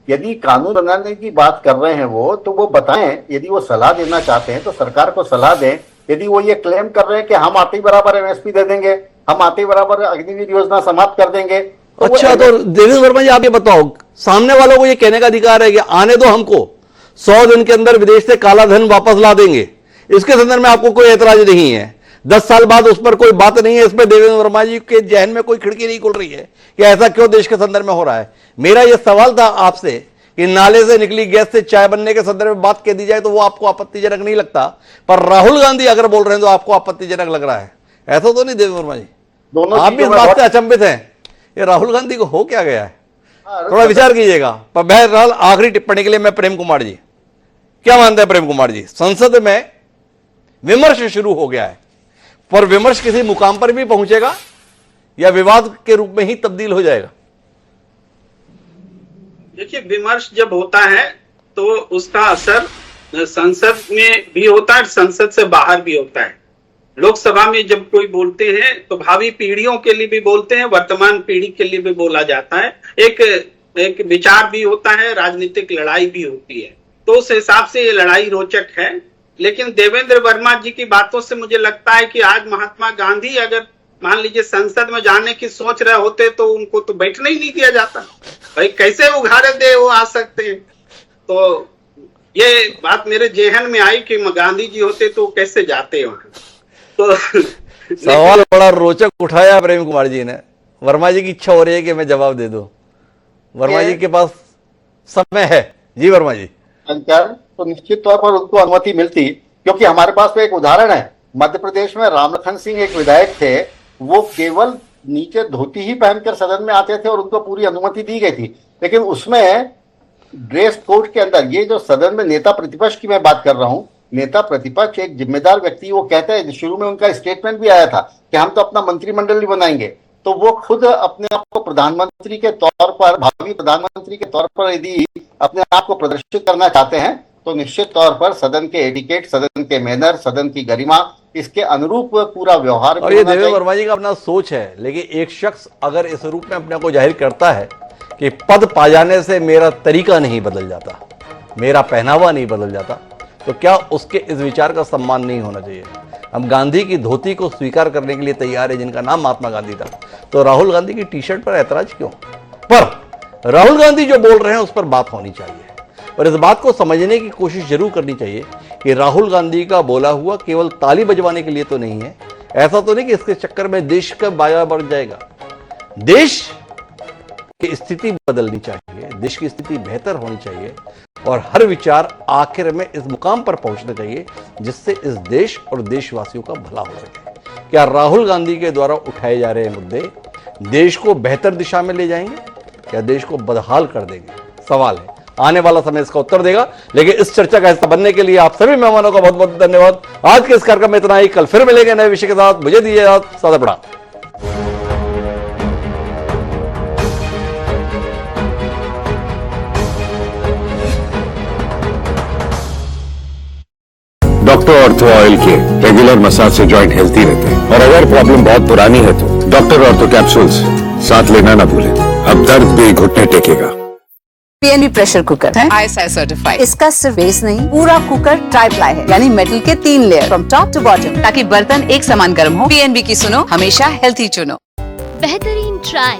Speaker 11: यदि कानून बनाने की बात कर रहे हैं वो, तो वो बताएं। यदि वो सलाह देना चाहते हैं तो सरकार को सलाह दें। यदि वो ये क्लेम कर रहे हैं कि हम आते ही बराबर एमएसपी दे देंगे, हम आते ही बराबर अग्निवीर योजना समाप्त कर देंगे, तो
Speaker 1: अच्छा, तो देवेंद्र वर्मा जी आप ये बताओ, सामने वालों को ये कहने का अधिकार है कि आने दो हमको, 100 दिन के अंदर विदेश से काला धन वापस ला देंगे, इसके संदर्भ में आपको कोई ऐतराज नहीं है? 10 साल बाद उस पर कोई बात नहीं है, इस पर देवेंद्र वर्मा जी के जहन में कोई खिड़की नहीं खुल रही है कि ऐसा क्यों देश के संदर्भ में हो रहा है? मेरा यह सवाल था आपसे कि नाले से निकली गैस से चाय बनने के संदर्भ में बात कह दी जाए तो वो आपको आपत्तिजनक नहीं लगता, पर राहुल गांधी अगर बोल रहे हैं तो आपको आपत्तिजनक लग रहा है। ऐसा तो नहीं देवेंद्र वर्मा जी? आप भी इस बात से अचंभित हैं, ये राहुल गांधी को हो क्या गया है? थोड़ा विचार कीजिएगा। पर बहरहाल आखिरी टिप्पणी के लिए मैं प्रेम कुमार जी, क्या मानते हैं प्रेम कुमार जी? संसद में विमर्श शुरू हो गया है, पर विमर्श किसी मुकाम पर भी पहुंचेगा या विवाद के रूप में ही तब्दील हो जाएगा?
Speaker 12: देखिए, विमर्श जब होता है तो उसका असर संसद में भी होता है, संसद से बाहर भी होता है। लोकसभा में जब कोई बोलते हैं तो भावी पीढ़ियों के लिए भी बोलते हैं, वर्तमान पीढ़ी के लिए भी बोला जाता है। एक विचार भी होता है, राजनीतिक लड़ाई भी होती है। तो उस हिसाब से ये लड़ाई रोचक है लेकिन देवेंद्र वर्मा जी की बातों से मुझे लगता है कि आज महात्मा गांधी अगर मान लीजिए संसद में जाने की सोच रहे होते तो उनको तो बैठने ही नहीं दिया जाता। भाई कैसे उघाड़े दे वो आ सकते हैं। तो ये बात मेरे जेहन में आई कि गांधी जी होते तो कैसे जाते वहां। तो
Speaker 1: सवाल बड़ा रोचक उठाया प्रेम कुमार जी ने। वर्मा जी की इच्छा हो रही है कि मैं जवाब दे दूं। वर्मा जी के पास समय है। जी वर्मा जी।
Speaker 11: तो निश्चित तौर पर उनको अनुमति मिलती, क्योंकि हमारे पास तो एक उदाहरण है। मध्य प्रदेश में रामलखन सिंह एक विधायक थे, वो केवल नीचे धोती ही पहनकर सदन में आते थे और उनको पूरी अनुमति दी गई थी। लेकिन उसमें ड्रेस कोड के अंदर, ये जो सदन में नेता प्रतिपक्ष की मैं बात कर रहा हूं, नेता प्रतिपक्ष एक जिम्मेदार व्यक्ति, वो कहते हैं, शुरू में उनका स्टेटमेंट भी आया था कि हम तो अपना मंत्रिमंडल ही बनाएंगे। तो वो खुद अपने आप को प्रधानमंत्री के तौर पर, भावी प्रधानमंत्री के तौर पर यदि अपने आप को प्रदर्शित करना चाहते हैं तो निश्चित तौर पर सदन के एटिकेट, सदन के मैनर, सदन की गरिमा, इसके अनुरूप पूरा व्यवहार।
Speaker 1: और ये देवेंद्र वर्मा जी का अपना सोच है, लेकिन एक शख्स अगर इस रूप में अपने को जाहिर करता है कि पद पा जाने से मेरा तरीका नहीं बदल जाता, मेरा पहनावा नहीं बदल जाता, तो क्या उसके इस विचार का सम्मान नहीं होना चाहिए? हम गांधी की धोती को स्वीकार करने के लिए तैयार है जिनका नाम महात्मा गांधी था, तो राहुल गांधी की टी शर्ट पर ऐतराज क्यों? पर राहुल गांधी जो बोल रहे हैं उस पर बात होनी चाहिए और इस बात को समझने की कोशिश जरूर करनी चाहिए कि राहुल गांधी का बोला हुआ केवल ताली बजवाने के लिए तो नहीं है। ऐसा तो नहीं कि इसके चक्कर में देश का बाया बढ़ जाएगा। देश की स्थिति बदलनी चाहिए, देश की स्थिति बेहतर होनी चाहिए और हर विचार आखिर में इस मुकाम पर पहुंचना चाहिए जिससे इस देश और देशवासियों का भला हो सके। क्या राहुल गांधी के द्वारा उठाए जा रहे मुद्दे देश को बेहतर दिशा में ले जाएंगे या देश को बदहाल कर देंगे? सवाल है, आने वाला समय इसका उत्तर देगा। लेकिन इस चर्चा का हिस्सा बनने के लिए आप सभी मेहमानों का बहुत बहुत धन्यवाद। आज के इस कार्यक्रम में इतना ही, कल फिर मिलेंगे नए विषय के साथ। मुझे दीजिए सादा प्रणाम।
Speaker 9: डॉक्टर ऑर्थो ऑयल के रेगुलर मसाज से जॉइंट हेल्थी रहते हैं और अगर प्रॉब्लम बहुत पुरानी है तो डॉक्टर ऑर्थो कैप्सूल्स साथ लेना ना भूलें। अब दर्द भी घुटने टेकेगा।
Speaker 7: पीएनबी प्रेशर कुकर है ISI सर्टिफाइड। इसका सिर्फ बेस नहीं, पूरा कुकर ट्राई प्लाई है, यानी मेटल के 3 layer from top to bottom, ताकि बर्तन एक समान गर्म हो। पीएनबी की सुनो, हमेशा हेल्थी चुनो।
Speaker 13: बेहतरीन ट्राई